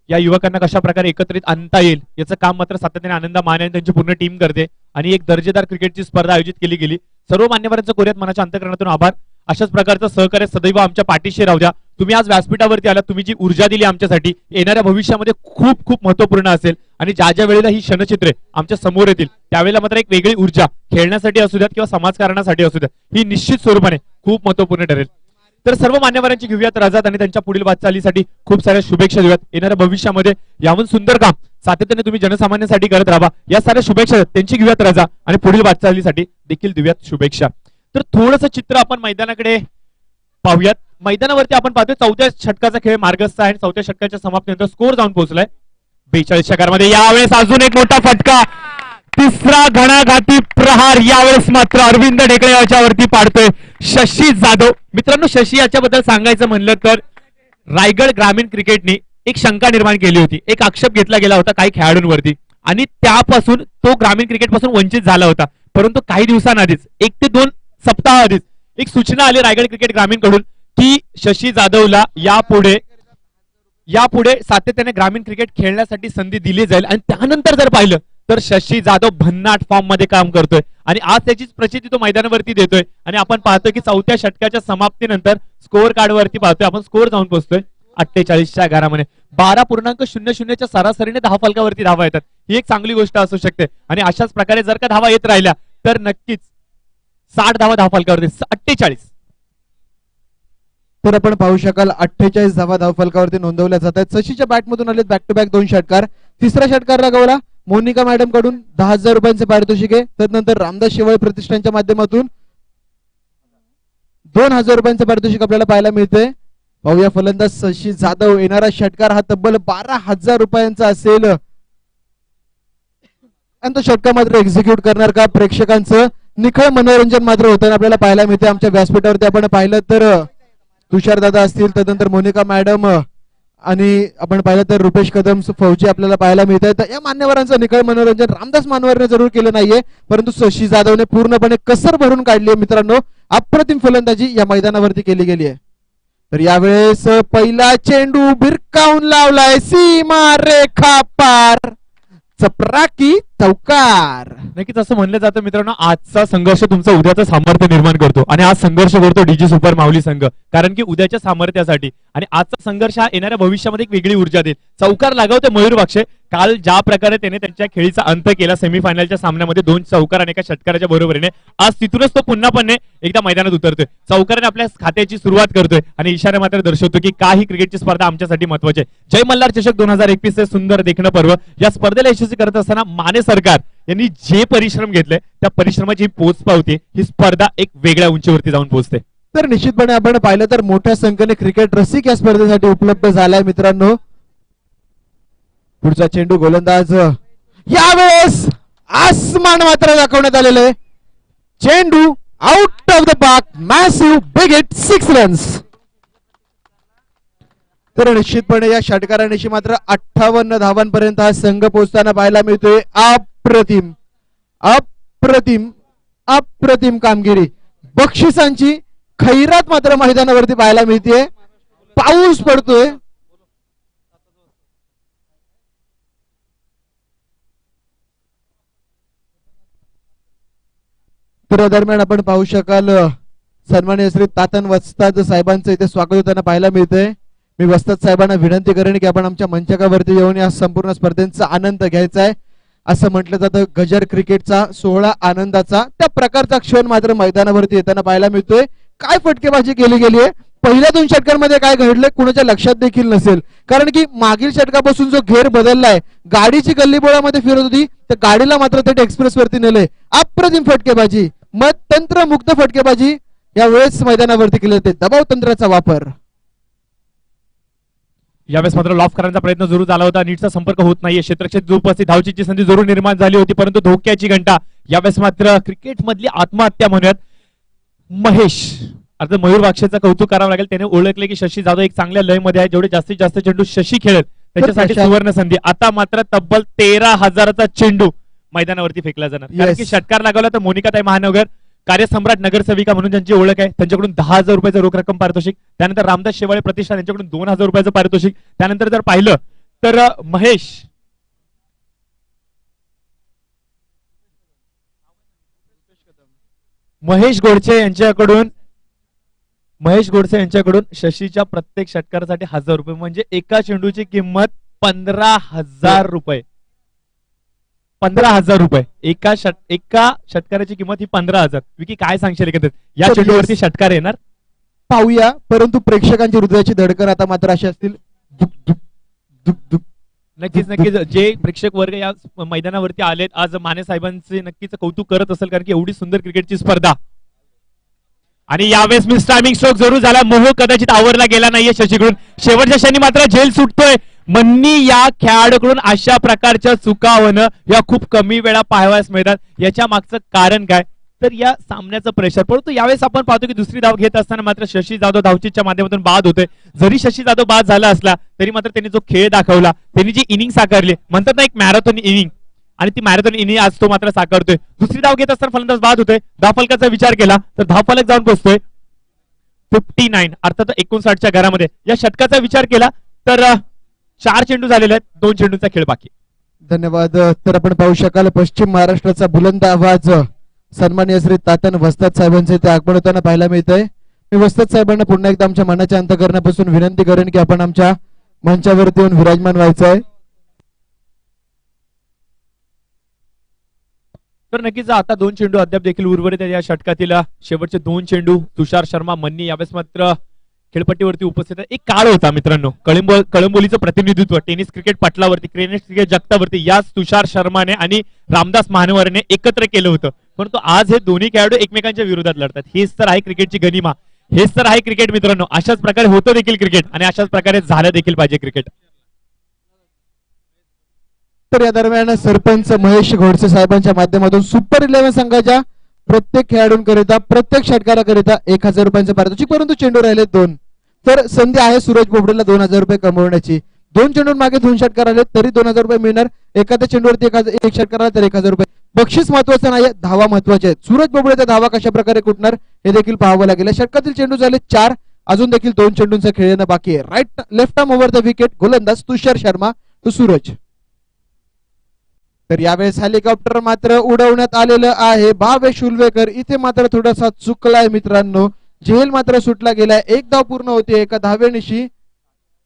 या युवकांना कशा प्रकारे एकत्रित आणता येईल याचं काम मात्र सातत्याने आनंदा माने आणि त्यांची पूर्ण टीम करते आणि एक दर्जेदार क्रिकेटची स्पर्धा आयोजित केली गेली. सर्व मान्यवरांचं कोऱ्यात मनाच्या अंतःकरणातून आभार. अशाच प्रकारचं सहकार्य सदैव आमच्या पाठीशी राहू द्या. तुम्ही आज व्यासपीठावरती आलात, तुम्ही जी ऊर्जा दिली आमच्यासाठी येणाऱ्या भविष्यामध्ये खूप खूप महत्वपूर्ण असेल आणि ज्या ज्या वेळेला ही क्षणचित्रे आमच्या समोर येतील त्यावेळेला मात्र एक वेगळी ऊर्जा खेळण्यासाठी असू द्यात किंवा समाजकारणासाठी असू द्यात ही निश्चित स्वरूपाने खूप महत्वपूर्ण ठरेल. तर सर्व मान्यवरांची घेऊयात रजात आणि त्यांच्या पुढील वाटचालीसाठी खूप साऱ्या शुभेच्छा देऊयात. येणाऱ्या भविष्यामध्ये याहून सुंदर काम सातत्याने तुम्ही जनसामान्यांसाठी करत राहा. या साऱ्या शुभेच्छा त्यांची घेऊयात रजा आणि पुढील वाटचालीसाठी देखील देऊयात शुभेच्छा. तर थोडंसं चित्र आपण मैदानाकडे पाहूयात. मैदानावरती आपण पाहतोय चौथ्या षटकाचा खेळ मार्गस्थ आहे आणि चौथ्या षटकाच्या समाप्तीनंतर स्कोर जाऊन पोहोचलाय 42 षटकांमध्ये. यावेळेस अजून एक मोठा फटका, तिसरा घणाघाती प्रहार यावेळेस मात्र अरविंद ढेकळे याच्यावरती पाडतोय शशी जाधव. मित्रांनो, शशी याच्याबद्दल सांगायचं म्हणलं तर रायगड ग्रामीण क्रिकेटने एक शंका निर्माण केली होती, एक आक्षेप घेतला गेला होता काही खेळाडूंवरती आणि त्यापासून तो ग्रामीण क्रिकेट पासून वंचित झाला होता. परंतु काही दिवसांआधीच 1 ते 2 सप्ताह आधीच एक सूचना आली रायगड क्रिकेट ग्रामीण कडून की शशी जाधवला यापुढे सातत्याने ग्रामीण क्रिकेट खेळण्यासाठी संधी दिली जाईल. आणि त्यानंतर जर पाहिलं तर शशी जाधव भन्नाट फॉर्म मध्ये काम करतोय आणि आज त्याचीच प्रचिती तो मैदानावरती देतोय. आणि आपण पाहतोय की चौथ्या षटकाच्या समाप्तीनंतर स्कोअर कार्ड वरती पाहतोय आपण स्कोअर जाऊन पोहोचतोय 48च्या घरामध्ये 12.00च्या सरासरीने 10 फलकावरती धावा येतात. ही एक चांगली गोष्ट असू शकते आणि अशाच प्रकारे जर का धावा येत राहिल्या तर नक्कीच 60 धावा 10 फलकावरती 48. तर आपण पाहू शकाल 48 धावा धावफलकावरती नोंदवल्या जात आहेत. शशीच्या बॅटमधून आले बॅक टू बॅक 2 षटकार. तिसऱ्या षटकारला गवला मोनिका मॅडम कडून 10,000 रुपयांचे पारितोषिक आहे. त्यानंतर रामदास शेवाळे प्रतिष्ठानच्या माध्यमातून 2,000 रुपयांचे पारितोषिक आपल्याला पाहायला मिळते. पाहूया फलंदाज शशी जाधव, येणारा षटकार हा तब्बल 12,000 रुपयांचा असेल आणि तो षटकार मात्र एक्झिक्यूट करणार का? प्रेक्षकांचं निखळ मनोरंजन मात्र होताना आपल्याला पाहायला मिळते. आमच्या व्यासपीठावरती आपण पाहिलं तर तुषार दादा असतील, त्यानंतर मोनिका मॅडम आणि आपण पाहिलं तर रुपेश कदम फौजी आपल्याला पाहायला मिळत आहेत. या मान्यवरांचं निखळ मनोरंजन रामदास मानवरने जरूर केलं नाहीये, परंतु शशी जाधवने पूर्णपणे कसर भरून काढली आहे. मित्रांनो, अप्रतिम फलंदाजी या मैदानावरती केली गेली आहे. तर यावेळेस पहिला चेंडू भिरकावून लावलाय सीमा रेखा पार, चपराकी चौकार. नक्कीच असं म्हणलं जातं मित्रांनो, आजचा संघर्ष तुमचा उद्याचं सामर्थ्य निर्माण करतो आणि आज संघर्ष करतो डीजी सुपर माऊली संघ, कारण की उद्याच्या सामर्थ्यासाठी आणि आजचा संघर्ष हा येणाऱ्या भविष्यामध्ये एक वेगळी ऊर्जा देईल. चौकार लागवते मयूर बाक्षे. काल ज्या प्रकारे त्याने त्यांच्या खेळीचा अंत केला सेमीफायनलच्या सामन्यामध्ये 2 चौकार आणि एका षटकाराच्या बरोबरीने, आज तिथूनच तो पुन्हा एकदा मैदानात उतरतोय. चौकाराने आपल्या खात्याची सुरुवात करतोय आणि इशारा मात्र दर्शवतो की का ही क्रिकेटची स्पर्धा आमच्यासाठी महत्वाची आहे. जय मल्हार चषक 2021 चे सुंदर देखणं पर्व या स्पर्धेला यशस्वी करत असताना माने सरकार यांनी जे परिश्रम घेतले त्या परिश्रमाची पोच पावते. ही स्पर्धा एक वेगळ्या उंचीवरती जाऊन पोहोचते. तर निश्चितपणे आपण पाहिलं तर मोठ्या संख्येने क्रिकेट रसिक या स्पर्धेसाठी उपलब्ध झालाय मित्रांनो. पुढचा चेंडू गोलंदाज यावेळेस आसमान मात्र दाखवण्यात आलेलं आहे. चेंडू out of the park, massive big hit, 6 runs. तर निश्चितपणे या षटकारानिशी मात्र 58 धावांपर्यंत हा संघ पोहोचताना पाहायला मिळतोय. अप्रतिम अप्रतिम अप्रतिम कामगिरी, बक्षिसांची खैरात मात्र मैदानावरती पाहायला मिळते. पाऊस पडतोय. तर दरम्यान आपण पाहू शकाल सन्माननीय श्री तातन वस्ताद साहेबांचं इथे स्वागत होताना पाहायला मिळतंय. मी वस्ताद साहेबांना विनंती करेन की आपण आमच्या मंचकावरती येऊन या संपूर्ण स्पर्धेचा आनंद घ्यायचा आहे. असं म्हटलं जातं गजर क्रिकेटचा सोहळा आनंदाचा, त्या प्रकारचा क्षण मात्र मैदानावरती येताना पाहायला मिळतोय. काय फटकेबाजी केली गेली आहे, पहिल्या 2 षटकांमध्ये काय घडलंय कुणाच्या लक्षात देखील नसेल, कारण की मागील षटकापासून जो घेर बदललाय, गाडीची गल्लीबोळामध्ये फिरत होती तर गाडीला मात्र थेट एक्सप्रेस वरती नेलंय. अप्रतिम फटकेबाजी, मग तंत्रमुक्त फटकेबाजी यावेळेस मैदानावरती केली जाते. दबाव तंत्राचा वापर. यावेळेस मात्र लॉफ करण्याचा प्रयत्न जरूर झाला होता, नीटचा संपर्क होत नाहीये. क्षेत्रक्षेत्र जो उपस्थित धावचीची संधी जरूर निर्माण झाली होती, परंतु धोक्याची घंटा. यावेळेस मात्र क्रिकेट मधली आत्महत्या म्हणूयात महेश अर्थात मयूर वाक्षेचं कौतुक करावं लागेल. त्याने ओळखले की शशी जाधव एक चांगल्या लय मध्ये आहे, जेवढे जास्तीत जास्त चेंडू शशी खेळेल त्याच्यासाठी सुवर्ण संधी. आता मात्र तब्बल 13,000चा चेंडू मैदानावरती फेकला जाणार, कारण की षटकार लागवला तर मोनिकाताई महानगर कार्यसम्राट नगरसेविका म्हणून ज्यांची ओळख आहे त्यांच्याकडून 10,000 रुपयाचं रोख रक्कम पारितोषिक, त्यानंतर रामदास शेवाळे प्रतिष्ठान यांच्याकडून 2,000 रुपयाचं पारितोषिक. त्यानंतर जर पाहिलं तर महेश गोडसे यांच्याकडून शशीच्या प्रत्येक षटकारासाठी 1,000 रुपये, म्हणजे एका चेंडूची किंमत 15,000 रुपये. 15,000 रुपये एका षटकाराची किंमत ही 15,000. विकी काय सांगशील एकंदरीत या चेंडूवरती षटकार येणार पाहूया, परंतु प्रेक्षकांची हृदयाची धडकन आता मात्र अशी असतील. नक्कीच जे प्रेक्षक वर्ग या मैदानावरती आलेत आज माने साहेबांचे नक्कीच कौतुक करत असेल, कारण की एवढी सुंदर क्रिकेटची स्पर्धा. आणि यावेळेस मिस टायमिंग स्ट्रोक जरूर झाला, मोह कदाचित आवरला गेला नाहीये शशीकडून. शेवटच्या क्षणी मात्र झेल सुटतोय. मन्नी या खेळाडूकडून अशा प्रकारच्या चुका होणं या खूप कमी वेळा पाहावयास मिळतात. याच्या मागचं कारण काय तर या सामन्याचं प्रेशर. परंतु यावेळेस आपण पाहतो की दुसरी धाव घेत असताना मात्र शशी जाधव धावचीच्या माध्यमातून बाद होते. जरी शशी जाधव बाद झाला असला तरी मात्र त्यांनी जो खेळ दाखवला, त्यांनी जी इनिंग साकारली, म्हणतात ना एक मॅरेथॉन इनिंग, आणि ती मॅरेथॉन इनिंग आज तो मात्र साकारतोय. दुसरी धाव घेत असताना फलंदाज बाद होतोय. धावफलकाचा विचार केला तर धावफलक जाऊन पोहोचतोय 59, अर्थात 59च्या घरामध्ये. या षटकाचा विचार केला तर 4 चेंडू झालेले आहेत, 2 चेंडूचा खेळ बाकी. धन्यवाद. तर आपण पाहू शकाल पश्चिम महाराष्ट्राचा बुलंद आवाज सन्माननीय श्री तातन वस्ताद साहेबांचे ते आगमन होताना पाहायला मिळत आहे. मी वस्ताद साहेबांना पुन्हा एकदा आमच्या मनाच्या अंतःकरणापासून विनंती करेन की आपण आमच्या मंचावरती येऊन विराजमान व्हायचं आहे. तर नक्कीच आता 2 चेंडू अद्याप देखील उर्वरित आहेत या षटकातील. शेवटचे 2 चेंडू तुषार शर्मा मन्नी यावेळेस मात्र खेळपट्टीवरती उपस्थित आहे. एक काळ होता मित्रांनो कळंबोलीचं प्रतिनिधित्व टेनिस क्रिकेट पटलावरती, टेनिस क्रिकेट जगतावरती याच तुषार शर्माने आणि रामदास महानवरने एकत्र केलं होतं. परंतु आज हे दोन्ही खेळाडू एकमेकांच्या विरोधात लढतात. हेच तर आहे क्रिकेटची गनिमा, हेच तर आहे क्रिकेट मित्रांनो. अशाच प्रकारे होतं देखील क्रिकेट आणि अशाच प्रकारे झालं देखील पाहिजे क्रिकेट. तर या दरम्यान सरपंच महेश घोडसे साहेबांच्या माध्यमातून सुपर 11 संघाच्या प्रत्येक खेळाडूंकरिता प्रत्येक षटकाराकरिता 1,000 रुपयांचं पारितोषिक, परंतु चेंडू राहिले 2. तर संधी आहे सूरज बोबडेला 2,000 रुपये कमवण्याची. 2 चेंडून मागे 2 षटकार आले तरी 2,000 रुपये मिळणार. एखाद्या चेंडूवरती एक षटकार आला तर 1,000 रुपये. बक्षीस महत्वाचं नाही, धावा महत्वाचे आहेत. सूरज बोबडेचा धावा कशा प्रकारे कुठणार हे देखील पाहावं लागेल. षटकातील चेंडू झाले 4, अजून देखील 2 चेंडूंचं खेळणं बाकी आहे. Right left arm over the wicket, गोलंदाज तुषार शर्मा टू सूरज. तर यावेळेस हेलिकॉप्टर मात्र उडवण्यात आलेलं आहे. भावेश शुल्वेकर इथे मात्र थोडासा चुकलाय मित्रांनो. झेल मात्र सुटला गेलाय. 1 धाव पूर्ण होते एका धावेनिशी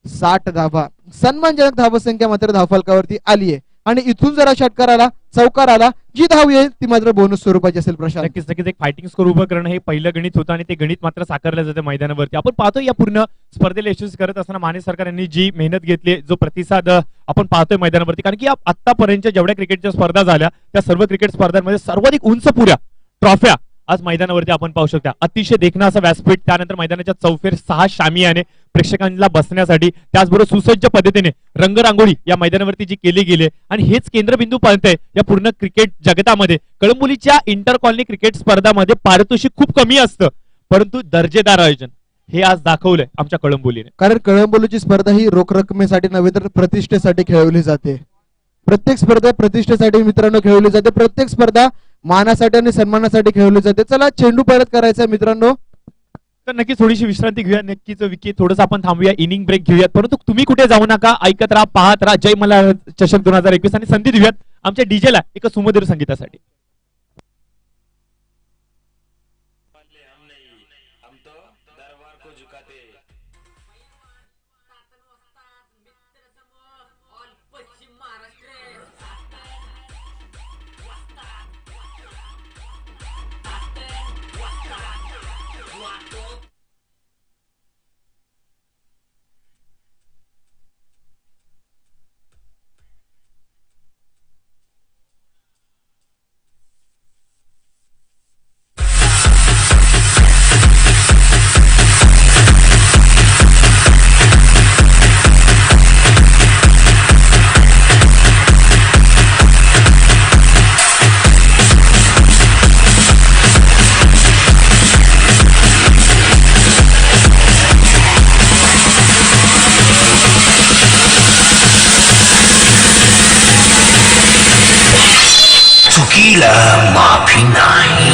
60 धावा. सन्मानजनक धावसंख्या मात्र धावफलकावरती आली आहे. आणि इथून जरा षटकार आला, चौकार आला, जी धाव येईल ती मात्र बोनस स्वरूपाची असेल. प्रशांत नक्कीच एक फायटिंग स्कोर उभं करणं हे पहिलं गणित होतं आणि ते गणित मात्र साकारलं जातं मैदानावरती. आपण पाहतो या पूर्ण स्पर्धेला यशस्वी करत असताना माने सरकार यांनी जी मेहनत घेतली, जो प्रतिसाद आपण पाहतोय मैदानावरती, कारण की आतापर्यंत जेवढ्या क्रिकेटच्या स्पर्धा झाल्या त्या सर्व क्रिकेट स्पर्धांमध्ये सर्वाधिक उंच पुऱ्या ट्रॉफ्या आज मैदानावरती आपण पाहू शकता. अतिशय देखणं असं व्यासपीठ, त्यानंतर मैदानाच्या चौफेर 6 शामियाने, प्रेक्षकांना बसण्यासाठी, त्याचबरोबर सुसज्ज पद्धतीने रंगरांगोळी या मैदानावरती जी केली गेली आणि हेच केंद्रबिंदू पाहतंय या पूर्ण क्रिकेट जगतामध्ये. कळंबोलीच्या इंटर कॉलनी क्रिकेट स्पर्धामध्ये पारितोषिक खूप कमी असतं, परंतु दर्जेदार आयोजन हे आज दाखवलंय आमच्या कळंबोलीने. कारण कळंबोलीची स्पर्धा ही रोख रकमेसाठी नव्हे तर प्रतिष्ठेसाठी खेळवली जाते. प्रत्येक स्पर्धा प्रतिष्ठेसाठी मित्रांनो खेळवली जाते, प्रत्येक स्पर्धा मानासाठी आणि सन्मानासाठी खेळवली जाते. चला चेंडू परत करायचा मित्रांनो. तर नक्कीच थोडीशी विश्रांती घेऊया, नक्कीच विकी थोडंसं आपण थांबूया, इनिंग ब्रेक घेऊयात, परंतु तुम्ही कुठे जाऊ नका, ऐकत राहा, पाहत राहा जय मल्हार चषक 2021 आणि संधी देऊयात आमच्या डीजेला एका सुमधुर संगीतासाठी. चुकीला माफी नाही.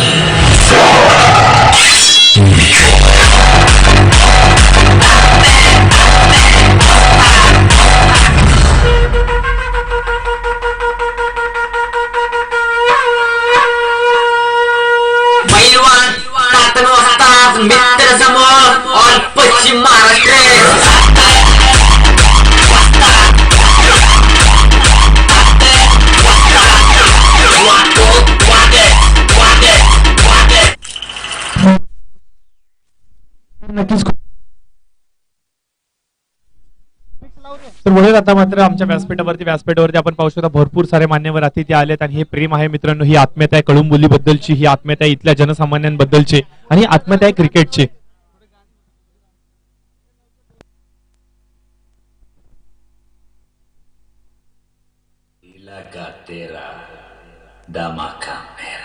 पैलवान तातन वस्ताद मित्र समोर ऑल पश्चिम महाराष्ट्र. नक्कीच. तर वळूयात आता मात्र आमच्या व्यासपीठावरती आपण पाहू शकता भरपूर सारे मान्यवर अतिथी आलेत आणि हे प्रेम आहे मित्रांनो, ही आत्मीयता आहे कळंबोली बद्दलची, ही आत्मीयता आहे इथल्या जनसामान्यांबद्दलची आणि ही आत्मीयता आहे क्रिकेटची. इलाका तेरा धमाका मेरा.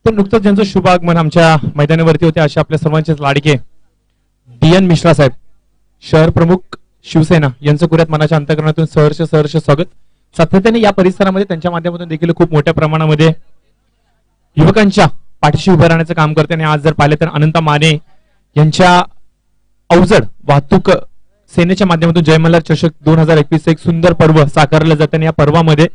तर नुकतंच ज्यांचं शुभ आगमन आमच्या मैदानावरती होते असे आपल्या सर्वांचेच लाडके DN मिश्रा साहेब, शहर प्रमुख शिवसेना, यांचं कुऱ्यात मनाच्या अंतकरणातून सहर्ष स्वागत. सातत्याने या परिसरामध्ये त्यांच्या माध्यमातून देखील खूप मोठ्या प्रमाणामध्ये युवकांच्या पाठीशी उभं राहण्याचं काम करते आणि आज जर पाहिले तर अनंत माने यांच्या अवजड वाहतूक सेनेच्या माध्यमातून जय मल्हार चषक 2021 एक सुंदर पर्व साकारलं जातं आणि या पर्वामध्ये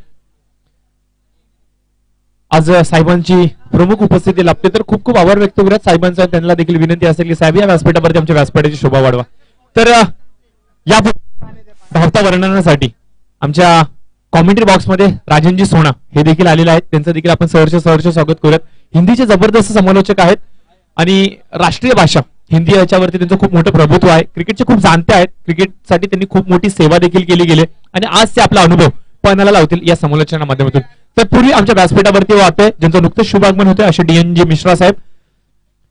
आज साहेबांची प्रमुख उपस्थिती लाभते. तर खूप खूप आभार व्यक्त करूयात साहेबांचा. त्यांना देखील विनंती असेल की साहेब या व्यासपीठावरती आमच्या व्यासपीठाची शोभा वाढवा. तर या धावता वर्णनासाठी आमच्या कॉमेंट्री बॉक्समध्ये राजनजी सोना हे देखील आलेले आहेत, त्यांचं देखील आपण सहर्ष स्वागत करूयात. हिंदीचे जबरदस्त समालोचक आहेत आणि राष्ट्रीय भाषा हिंदी याच्यावरती त्यांचं खूप मोठं प्रभुत्व आहे. क्रिकेटचे खूप जाणते आहेत, क्रिकेटसाठी त्यांनी खूप मोठी सेवा देखील केली गेली आणि आज ते आपला अनुभव पणाला लावतील या समालोचना माध्यमातून. तर पूर्वी आमच्या व्यासपीठावरती वाहतोय ज्यांचं नुकतंच शुभागमन होते असे DN मिश्रा साहेब,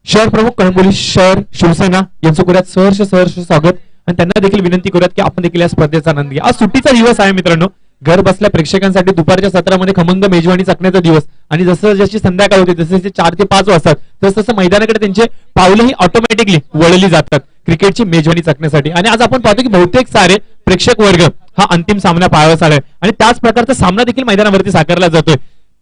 शहर प्रमुख कळंबोली शहर शिवसेना यांचं करूयात सहर्ष स्वागत आणि त्यांना देखील विनंती करूयात की आपण देखील या स्पर्धेचा आनंद घ्या. आज सुट्टीचा दिवस आहे मित्रांनो. घर बसल्या प्रेक्षकांसाठी दुपारच्या सत्रामध्ये खमंग मेजवानी चाकण्याचा दिवस आणि जसं जशी संध्याकाळ होते जसे 4 ते 5 वाजतात तसं मायदानाकडे त्यांचे पावलंही ऑटोमॅटिकली वळली जातात क्रिकेटची मेजवानी चाकण्यासाठी. आणि आज आपण पाहतो की बहुतेक सारे प्रेक्षक वर्ग हा अंतिम सामना पाहायला आलाय आणि त्याच प्रकारचा सामना देखील मैदानावरती साकारला जातोय.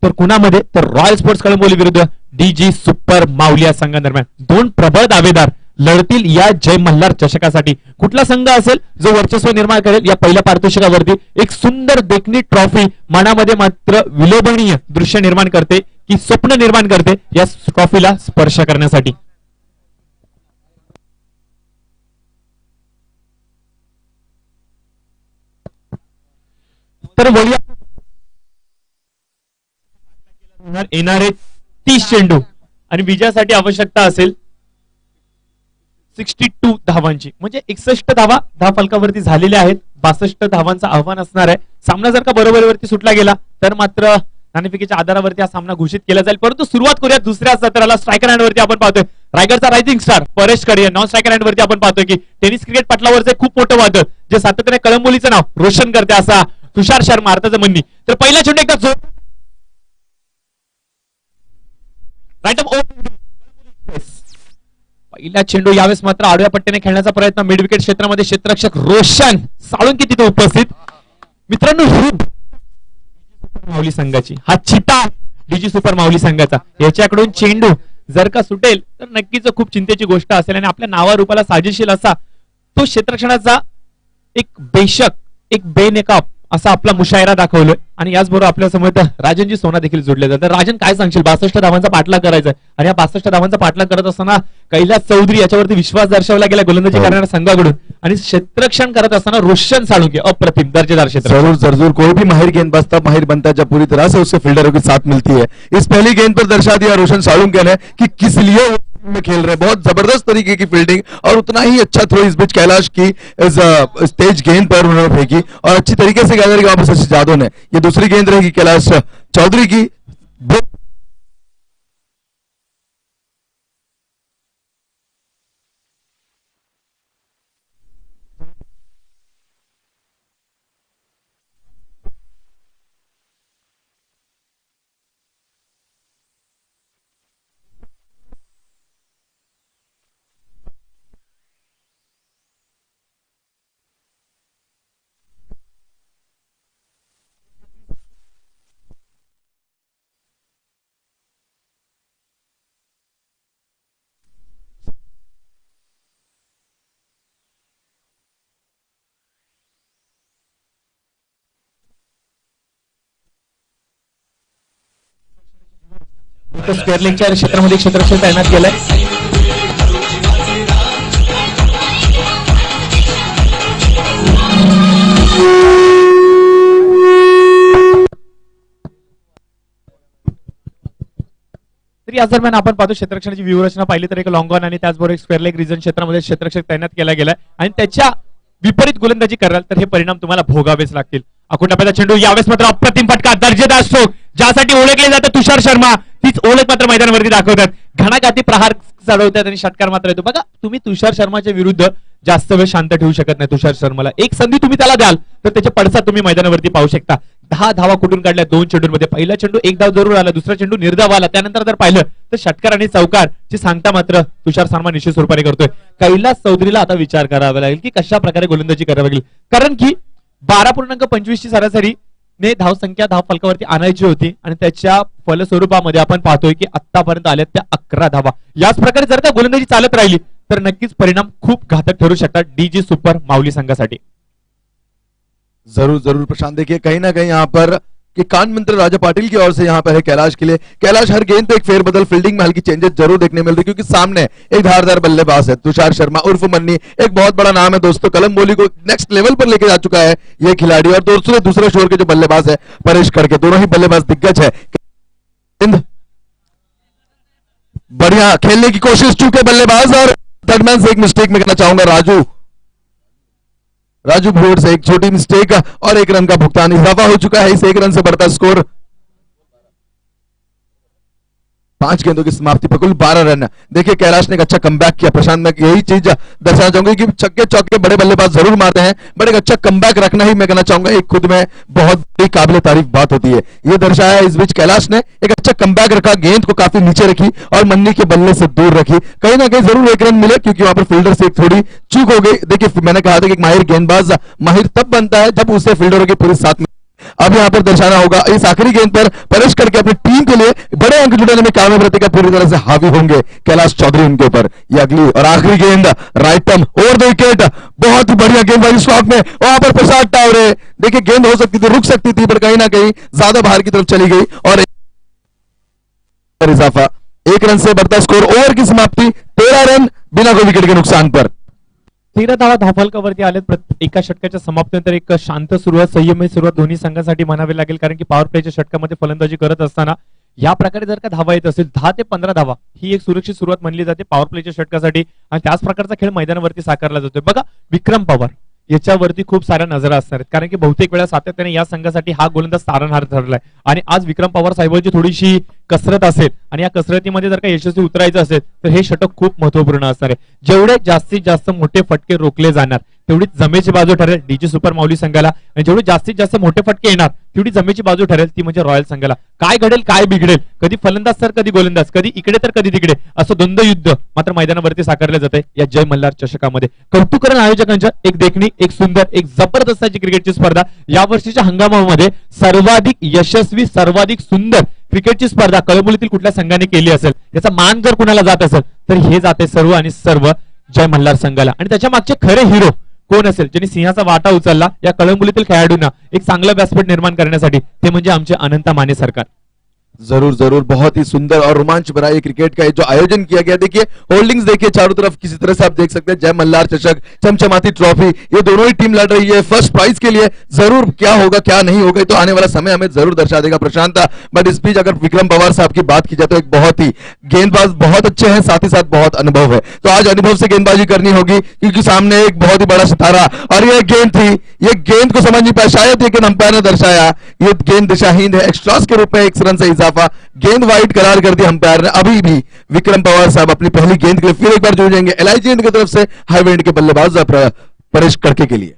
तर कुणामध्ये तर रॉयल स्पोर्ट्स कळंबोली विरुद्ध डीजी सुपर माऊली या संघादरम्यान दोन प्रबळ दावेदार लढतील या जय मल्हार चषकासाठी. कुठला संघ असेल जो वर्चस्व निर्माण करेल या पहिल्या पारितोषिकावरती एक सुंदर देखणी ट्रॉफी मनामध्ये मात्र विलोभनीय दृश्य निर्माण करते की स्वप्न निर्माण करते या ट्रॉफीला स्पर्श करण्यासाठी. तर येणारे 30 चेंडू आणि विजयासाठी आवश्यकता असेल 62 धावांची म्हणजे 61 धावा फलकावरती झालेल्या आहेत. 62 धावांचं आव्हान असणार आहे. सामना जर का बरोबरीवरती सुटला गेला तर मात्र नाणेफेकीच्या आधारावरती हा सामना घोषित केला जाईल. परंतु सुरुवात करूया दुसऱ्या सत्राला. स्ट्रायकर हँड वरती आपण पाहतोय रायगडचा rising star Paresh Kadia. Non striker hand वरती आपण पाहतोय की टेनिस क्रिकेट पटलावरचे खूप मोठं वादळ जे सातत्याने कळंबोलीचं नाव रोशन करते असा तुषार शर्मा अर्थाचं म्हणणी. तर पहिला चेंडू एकदा जोर राईट अप पहिला चेंडू यावेळेस मात्र आडव्या पट्ट्याने खेळण्याचा प्रयत्न मिड विकेट क्षेत्रामध्ये क्षेत्ररक्षक रोशन साळुंके तिथे उपस्थित. मित्रांनो ही माऊली संघाची हा चिता डीजी सुपर माऊली संघाचा याच्याकडून चेंडू जर का सुटेल तर नक्कीच खूप चिंतेची गोष्ट असेल आणि आपल्या नावारूपाला साजेशील असा तो क्षेत्ररक्षणाचा एक बेशक एक बेनकाब असा आपला मुशायरा दाखवलोय. आणि याचबरोबर आपल्या समोर राजनजी सोना देखील जोडले जातात. राजन काय सांगशील 62 धावांचा पाठलाग करायचा आणि या 62 धावांचा पाठलाग करत असताना कैलास चौधरी याच्यावरती विश्वास दर्शवला गेला गोलंदाजी करणाऱ्या संघाकडून आणि क्षेत्ररक्षण करत असताना रोशन साळुंके अप्रतिम दर्जेदार क्षेत्र. जरूर कोई भी माहिर गेंदबाज तब माहिर बनता है जब पूरी तरह से उसके फील्डरों की साथ मिलती है. इस पहली गेंद पर दर्शा दिया रोशन साळुंके ने कि किस लिए में खेल रहे. बहुत जबरदस्त तरीके की फील्डिंग और उतना ही अच्छा थ्रो इस बीच कैलाश की इस तेज गेंद पर उन्होंने फेंकी और अच्छी तरीके से गैलरी वापस शशि जादव ने. ये दूसरी गेंद रहेगी कैलाश चौधरी की. स्क्वेअर लेगच्या क्षेत्रामध्ये क्षेत्ररक्षक तैनात केलंय. तरी या दरम्यान आपण पाहतो क्षेत्ररक्षणाची व्यूहरचना पाहिली तर एक लॉंग ऑन आणि त्याचबरोबर एक स्क्वेअर लेग रिजन क्षेत्रामध्ये क्षेत्ररक्षक तैनात केला गेलाय आणि त्याच्या विपरीत गोलंदाजी कराल तर हे परिणाम तुम्हाला भोगावेच लागतील. अकुंडापेचा चेंडू यावेळेस मात्र अप्रतिम फटका दर्जेदार स्ट्रोक ज्यासाठी ओळखले जाते तुषार शर्मा तीच ओळख मात्र मैदानावरती दाखवतात. घणाघाती प्रहार चढवतात आणि षटकार मात्र येतो. बघा तुम्ही तुषार शर्माच्या विरुद्ध जास्त वेळ शांत ठेवू शकत नाही. तुषार शर्माला एक संधी तुम्ही त्याला द्याल तर त्याचे पडसाद तुम्ही मैदानावरती पाहू शकता. 10 धावा कुठून काढल्या 2 चेंडूंमध्ये. पहिला चेंडू 1 धाव जरूर आला, दुसरा चेंडू निर्धाव आला. त्यानंतर जर पाहिलं तर षटकार आणि चौकार ची सांगता मात्र तुषार शर्मा निश्चित स्वरूपाने करतोय. कैलास चौधरीला आता विचार करावा लागेल की कशा प्रकारे गोलंदाजी करावी लागेल कारण की 12.25 ची सरासरी ने धावसंख्या धाव फलकावरती आणायची होती आणि त्याच्या फलस्वरूपामध्ये आपण पाहतोय की आतापर्यंत आल्या त्या 11 धावा. याच प्रकारे जर का गोलंदाजी चालत राहिली तर नक्कीच परिणाम खूप घातक ठरू शकतात डीजी सुपर माऊली संघासाठी. जरूर प्रशांत देखिए कहीं ना कहीं यहाँ पर कि कान मंत्र राजा पाटिल की ओर से यहाँ पर है कैलाश के लिए. कैलाश हर गेंद पे एक फेरबदल फील्डिंग में हल्की चेंजेस जरूर देखने मिल रही क्योंकि सामने एक धारदार बल्लेबाज है तुषार शर्मा उर्फ मन्नी. एक बहुत बड़ा नाम है दोस्तों. कलंबोली को नेक्स्ट लेवल पर लेके जा चुका है ये खिलाड़ी. और दोस्तों दूसरे शोर के जो बल्लेबाज है परेश करके दोनों ही बल्लेबाज दिग्गज है. बढ़िया खेलने की कोशिश चूके बल्लेबाज और दरम्यान से एक मिस्टेक में करना चाहूंगा राजू भोर से एक छोटी मिस्टेक और 1 रन का भुगतान इजाफा हो चुका है. इस 1 रन से बढ़ता स्कोर 5 गेंदों की समाप्ति पर कुल 12 रन। देखिए कैलाश ने एक अच्छा कमबैक किया। प्रशांत, मैं यही चीज दर्शाना चाहूंगा कि छक्के चौके बड़े बल्लेबाज जरूर मारते हैं, बट एक अच्छा कमबैक रखना ही मैं कहना चाहूंगा एक खुद में बहुत बड़ी काबिल तारीफ बात होती है। ये दर्शाया इस बीच कैलाश ने एक अच्छा कमबैक रखा, गेंद को काफी नीचे रखी और मन्नी के बल्ले से दूर रखी। कहीं ना कहीं जरूर एक रन मिले क्योंकि वहां पर फील्डर से एक थोड़ी चूक हो गई। देखिए मैंने कहा था कि एक माहिर गेंदबाज माहिर तब बनता है जब उसे फील्डरों की पूरी साथ में। अब यहां पर दर्शाना होगा इस आखिरी गेंद पर परेश करके अपनी टीम के लिए बड़े अंक जुटाने में कामयाब रहते का पूरी तरह से हावी होंगे कैलाश चौधरी उनके ऊपर। ये अगली और आखिरी गेंद right term over the wicket, बहुत ही बढ़िया गेंदबाजी स्ट्रोक में वहां पर प्रसाद टावरे। देखिए गेंद हो सकती थी, रुक सकती थी, पर कहीं ना कहीं ज्यादा बाहर की तरफ चली गई और इजाफा 1 रन से बढ़ता स्कोर। ओवर की समाप्ति 13 रन बिना कोई विकेट के नुकसान पर। 13 धावा धावफलकावरती आलेत। एका षटकाच्या समाप्तीनंतर एक शांत सुरुवात, संयमी सुरुवात दोन्ही संघांसाठी म्हणावी लागेल, कारण की पॉवर प्लेच्या षटकामध्ये फलंदाजी करत असताना या प्रकारे जर का धावा येत असेल 10 ते 15 धावा ही एक सुरक्षित सुरुवात मानली जाते पॉवर प्लेच्या षटकासाठी आणि त्याच प्रकारचा खेळ मैदानावरती साकारला जातोय। बघा विक्रम पवार याच्यावरती खूप साऱ्या नजरा असणार आहेत, कारण की बहुतेक वेळा सातत्याने या संघासाठी हा गोलंदाज तारणहार ठरलाय आणि आज विक्रम पवार साहेबांची थोडीशी कसरत असेल आणि या कसरतीमध्ये जर का यशस्वी उतरायचं असेल तर हे षटक खूप महत्वपूर्ण असणार आहे। जेवढे जास्तीत जास्त मोठे फटके रोखले जाणार तेवढी जमेची बाजू ठरेल डीजी सुपर माऊली संघाला, आणि जेवढे जास्तीत जास्त मोठे फटके येणार तेवढी जमेची बाजू ठरेल ती म्हणजे रॉयल संघाला। काय घडेल काय बिघडेल, कधी फलंदाज तर कधी गोलंदाज, कधी इकडे तर कधी तिकडे, असं द्वंद्व युद्ध मात्र मैदानावरती साकारले जाते या जय मल्हार चषकामध्ये। कौतुक करण आयोजकांच्या एक देखणी, एक सुंदर, एक जबरदस्त अशी क्रिकेटची स्पर्धा या वर्षीच्या हंगामामध्ये सर्वाधिक यशस्वी, सर्वाधिक सुंदर क्रिकेटची स्पर्धा कळंबोलीतील कुठल्या संघाने केली असेल याचा मान जर कुणाला जात असेल तर हे जाते सर्व आणि सर्व जय मल्हार संघाला। आणि त्याच्या मागचे खरे हिरो कोण असेल ज्यांनी सिंहाचा वाटा उचलला या कळंबोलीतील खेळाडूंना एक चांगला व्यासपीठ निर्माण करण्यासाठी, ते म्हणजे आमचे अनंता माने सरकार। जरूर जरूर बहुत ही सुंदर और रोमांच भरा ये क्रिकेट का जो आयोजन किया गया। देखिए होल्डिंग्स देखिए चारों तरफ, किसी तरह से आप देख सकते हैं जय मल्हार चषक, चमचमाती ट्रॉफी, ये दोनों ही टीम लड़ रही है फर्स्ट प्राइज के लिए। जरूर क्या होगा क्या नहीं होगा तो आने वाला समय हमें जरूर दर्शा देगा प्रशांत। बट इस बीच अगर विक्रम पवार साहब की बात की जाए तो एक बहुत ही गेंदबाज बहुत अच्छे हैं, साथ ही साथ बहुत अनुभव है, तो आज अनुभव से गेंदबाजी करनी होगी क्योंकि सामने एक बहुत ही बड़ा सितारा। और ये गेंद थी, ये गेंद को समझ नहीं पाया शायद, लेकिन अंपायर ने दर्शाया ये गेंद दिशाहीन है। एक्स्ट्रास के रूप में 1 रन से इजाफा, गेंद वाइड करार कर दी अंपायर ने। अभी भी विक्रम पवार साहब अपनी पहली गेंद के लिए फिर एक बार जुड़ेंगे एलआईजी की तरफ से हाई विकेट के बल्लेबाज परेश कड़के के लिए।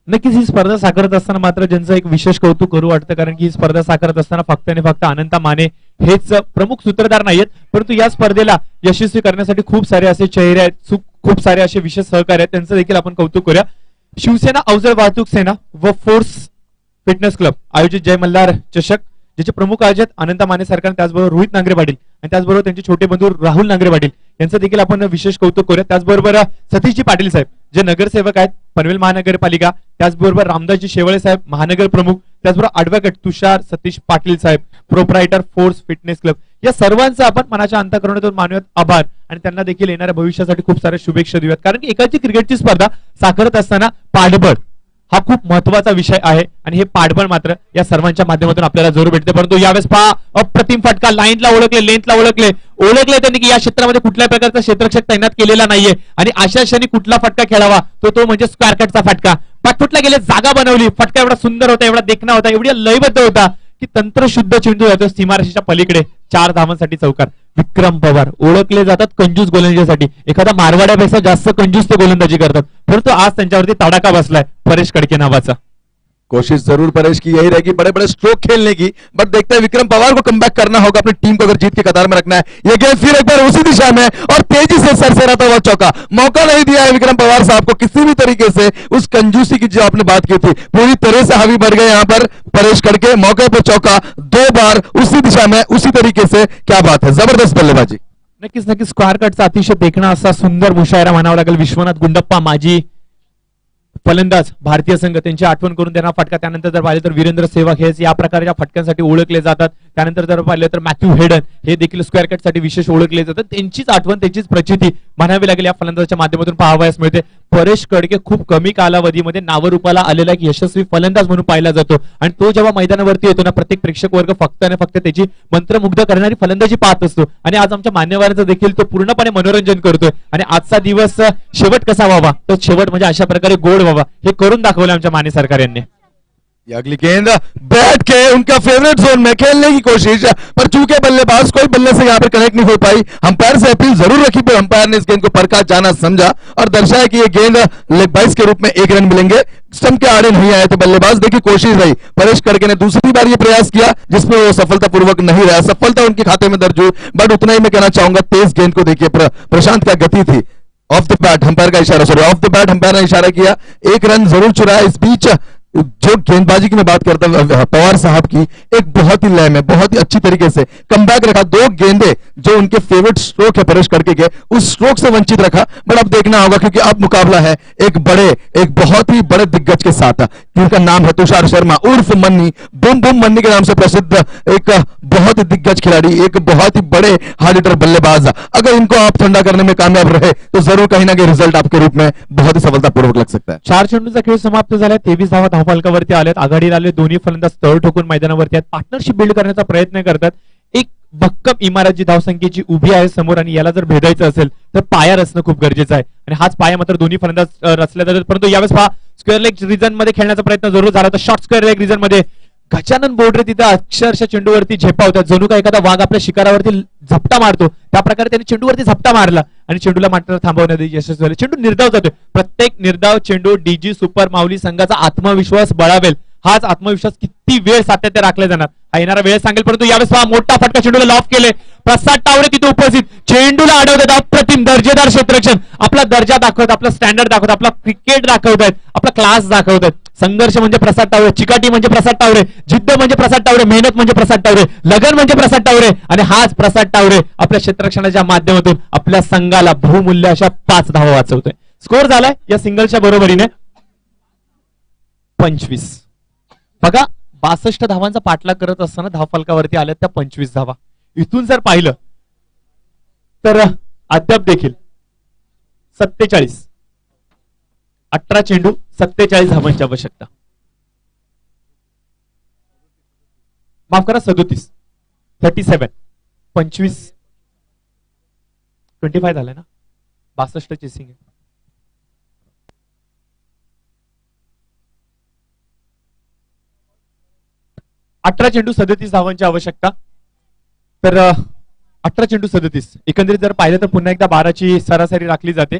नक्कीच ही स्पर्धा साकारत असताना मात्र ज्यांचं एक विशेष कौतुक करू वाटतं, कारण की ही स्पर्धा साकारत असताना फक्त आणि फक्त अनंता माने हेच प्रमुख सूत्रधार नाहीयेत, परंतु या स्पर्धेला यशस्वी करण्यासाठी खूप सारे असे चेहरे आहेत, खूप सारे असे विशेष सहकारी आहेत, त्यांचं देखील आपण कौतुक करूया। शिवसेना अवजड वाहतूक सेना व फोर्स फिटनेस क्लब आयोजित जय मल्हार चषक, ज्याचे प्रमुख आयोजक अनंता माने सरकार, त्याचबरोबर रोहित नांगरे पाटील आणि त्याचबरोबर त्यांचे छोटे बंधू राहुल नांगरे पाटील यांचं देखील आपण विशेष कौतुक करूया। त्याचबरोबर सतीशजी पाटील साहेब जे नगरसेवक आहेत पनवेल महानगरपालिका, त्याचबरोबर रामदासजी शेवळे साहेब महानगर प्रमुख, त्याचबरोबर ॲडव्होकेट तुषार सतीश पाटील साहेब प्रोप्रायटर फोर्स फिटनेस क्लब, या सर्वांचा आपण मनाच्या अंतःकरणातून मानूयात आभार आणि त्यांना देखील येणाऱ्या भविष्यासाठी खूप साऱ्या शुभेच्छा देऊयात, कारण की एकाची क्रिकेटची स्पर्धा साकारत असताना पाठबळ हा खूप महत्वाचा विषय आहे आणि हे पाठबळ मात्र या सर्वांच्या माध्यमातून आपल्याला जरूर भेटते। परंतु यावेळेस पहा अप्रतिम फटका, लाईनला ओळखले, लेंथला ओळखले त्यांनी की या क्षेत्रामध्ये कुठल्याही प्रकारचा क्षेत्ररक्षक तैनात केलेला नाहीये आणि अशा क्षणी कुठला फटका खेळावा तो म्हणजे स्क्वेअर कटचा फटका। पाठपुटला गेले, जागा बनवली, फटका एवढा सुंदर होता, एवढा देखणा होता, एवढा लयबद्ध होता की तंत्रशुद्ध चेंडू जातो सीमारेषेच्या पलीकडे 4 धावांसाठी चौकार। विक्रम पवार ओळखले जातात कंजूस गोलंदाजीसाठी, एखादा मारवाड्यापेक्षा जास्त कंजूस ते गोलंदाजी करतात, परंतु आज त्यांच्यावरती तडाखा बसलाय परेश कड़के नावाचा। कोशिश जरूर परेश की यही रहेगी बड़े बड़े स्ट्रोक खेलने की, बट देखते हैं विक्रम पवार को कमबैक करना होगा, अपनी टीम को अगर जीत के कतार में रखना है। ये गेंद फिर एक बार उसी दिशा में और तेजी से सरसराता हुआ चौका, मौका नहीं दिया है विक्रम पवार साहब को किसी भी तरीके से उस कंजूसी की जो आपने बात की थी, पूरी तरह से हावी बढ़ गए यहाँ पर परेश कड़के। मौके पर चौका 2 बार उसी दिशा में उसी तरीके से, क्या बात है, जबरदस्त बल्लेबाजी। नक्कीच स्क्वेअर कटचा अतिशय देखणा असा सुंदर मुशायरा म्हणावा लागेल। विश्वनाथ गुंडप्पा माजी फलंदाज भारतीय संघ, त्यांची आठवण करून देणारा फटका। त्यानंतर जर पाहिले तर वीरेंद्र सेवक हेच या प्रकारच्या फटक्यांसाठी ओळखले जातात। त्यानंतर जर पाहिले तर मॅथ्यू हेडन हे देखील स्क्वेअर कटसाठी विशेष ओळखले जातात, त्यांचीच आठवण त्यांचीच प्रचिती म्हणावी लागेल या फलंदाजाच्या माध्यमातून पाहावयास मिळते। परेश कड़के खूप कमी कालावधीमध्ये नावरूपाला आलेला एक यशस्वी फलंदाज म्हणून पाहिला जातो आणि तो जेव्हा मैदानावरती येतो ना प्रत्येक प्रेक्षक वर्ग फक्त आणि फक्त त्याची मंत्रमुग्ध करणारी फलंदाजी पाहत असतो आणि आज आमच्या मान्यवरांचं देखील तो पूर्णपणे मनोरंजन करतोय आणि आजचा दिवस शेवट कसा व्हावा, तो शेवट म्हणजे अशा प्रकारे गोड व्हावा हे करून दाखवलं आमच्या माने सरकार यांनी। ये अगली गेंद बैठ के उनका फेवरेट जोन में खेलने की कोशिश, पर चूंकि बल्लेबाज कोई बल्ले से यहां पर कनेक्ट नहीं हो पाई, अंपायर से अपील जरूर रखी, पर अंपायर ने इस गेंद को परखा, जाना समझा और दर्शाया कि ये गेंद लेग बाइस के रूप में 1 रन मिलेंगे। स्टंप के आड़े नहीं आए थे बल्लेबाज। देखिए कोशिश रही, परेश करके ने दूसरी बार ये प्रयास किया जिसमें वो सफलतापूर्वक नहीं रहा, सफलता उनके खाते में दर्ज हुई, बट उतना ही मैं कहना चाहूंगा तेज गेंद को देखिए प्रशांत क्या गति थी। ऑफ द बैट अंपायर का इशारा, sorry of the bat umpire ने इशारा किया, 1 रन जरूर चुराया। इस बीच जो गेंदबाजी की मैं बात करता हूं पवार साहब की, एक बहुत ही लय में बहुत ही अच्छी तरीके से कमबैक रखा। 2 गेंदे जो उनके फेवरेट स्ट्रोक है परेश करके के, उस स्ट्रोक से वंचित रखा, बट अब देखना होगा क्योंकि अब मुकाबला है एक बहुत ही बड़े दिग्गज के साथ, जिनका नाम है तुषार शर्मा उर्फ मन्नी, बूम बूम मन्नी के नाम से प्रसिद्ध एक बहुत ही दिग्गज खिलाड़ी, एक बहुत ही बड़े हार्ड हिटर बल्लेबाज। अगर इनको आप ठंडा करने में कामयाब रहे तो जरूर कहीं ना कहीं रिजल्ट आपके रूप में बहुत ही सफलतापूर्वक लग सकता है। 4 चेंडूचा खेळ समाप्त झाला, 23 धावा धावफलकावरती आलेत, आघाडीला आले दोन्ही फलंदाज तळ ठोकून मैदानावरती आहेत, पार्टनरशिप बिल्ड करण्याचा प्रयत्न करतात। एक भक्कम इमारत जी धावसंख्येची उभी आहे समोर, आणि याला जर भेदायचं असेल तर पाया रचणं खूप गरजेचं आहे, आणि हाच पाया मात्र दोन्ही फलंदाज रचले जातात। परंतु यावेळेस पहा स्क्वेअर लेग रिजन मध्ये खेळण्याचा प्रयत्न जरूर झाला, तर शॉर्ट स्क्वेअर लेग रिजन मध्ये गजानन बोर्डरे तिथे अक्षरशः चेंडूवरती झेपावतात, जणू का एखादा वाघ आपल्या शिकारावरती झपटा मारतो त्या प्रकारे त्यांनी चेंडूवरती झपटा मारला आणि चेंडूला मात्र थांबवण्यात यशस्वी झाले। चेंडू निर्धाव जातोय, प्रत्येक निर्धाव चेंडू डीजी सुपर माऊली संघाचा आत्मविश्वास बळावेल, हाच आत्मविश्वास किती वेळ सातत्य राखले जाणार हा येणारा वेळ सांगेल। परंतु यावेळेस पहा मोठा फटका चेंडूला लॉफ केले, प्रसाद टावरे तिथे उपस्थित, चेंडूला अडवतात, अप्रतिम दर्जेदार क्षेत्ररक्षण, आपला दर्जा दाखवत, आपला स्टँडर्ड दाखवत, आपला क्रिकेट दाखवतात, आपला क्लास दाखवतात। संघर्ष म्हणजे प्रसाद टावरे, चिकाटी म्हणजे प्रसाद टावरे, जिद्द म्हणजे प्रसाद टावरे, मेहनत म्हणजे प्रसाद टावरे, लगन म्हणजे प्रसाद टावरे, आणि हाच प्रसाद टावरे आपल्या क्षेत्ररक्षणाच्या माध्यमातून आपल्या संघाला बहुमूल्य अशा 5 धावा वाचवतोय। स्कोर झालाय या सिंगलच्या बरोबरीने 25। बघा 62 धावांचा पाठलाग करत असताना धावफलकावरती आल्या त्या 25 धावा। इथून जर पाहिलं तर अद्याप देखील 47, 18 चेंडू 47 धावांची आवश्यकता, माफ करा 37, 37, 25, 25 झालंय ना, 62 चेसिंग आहे। अठरा चेंडू 37 धावांची आवश्यकता, तर 18 चेंडू 37 एकंदरीत जर पाहिलं तर पुन्हा एकदा 12ची सरासरी राखली जाते।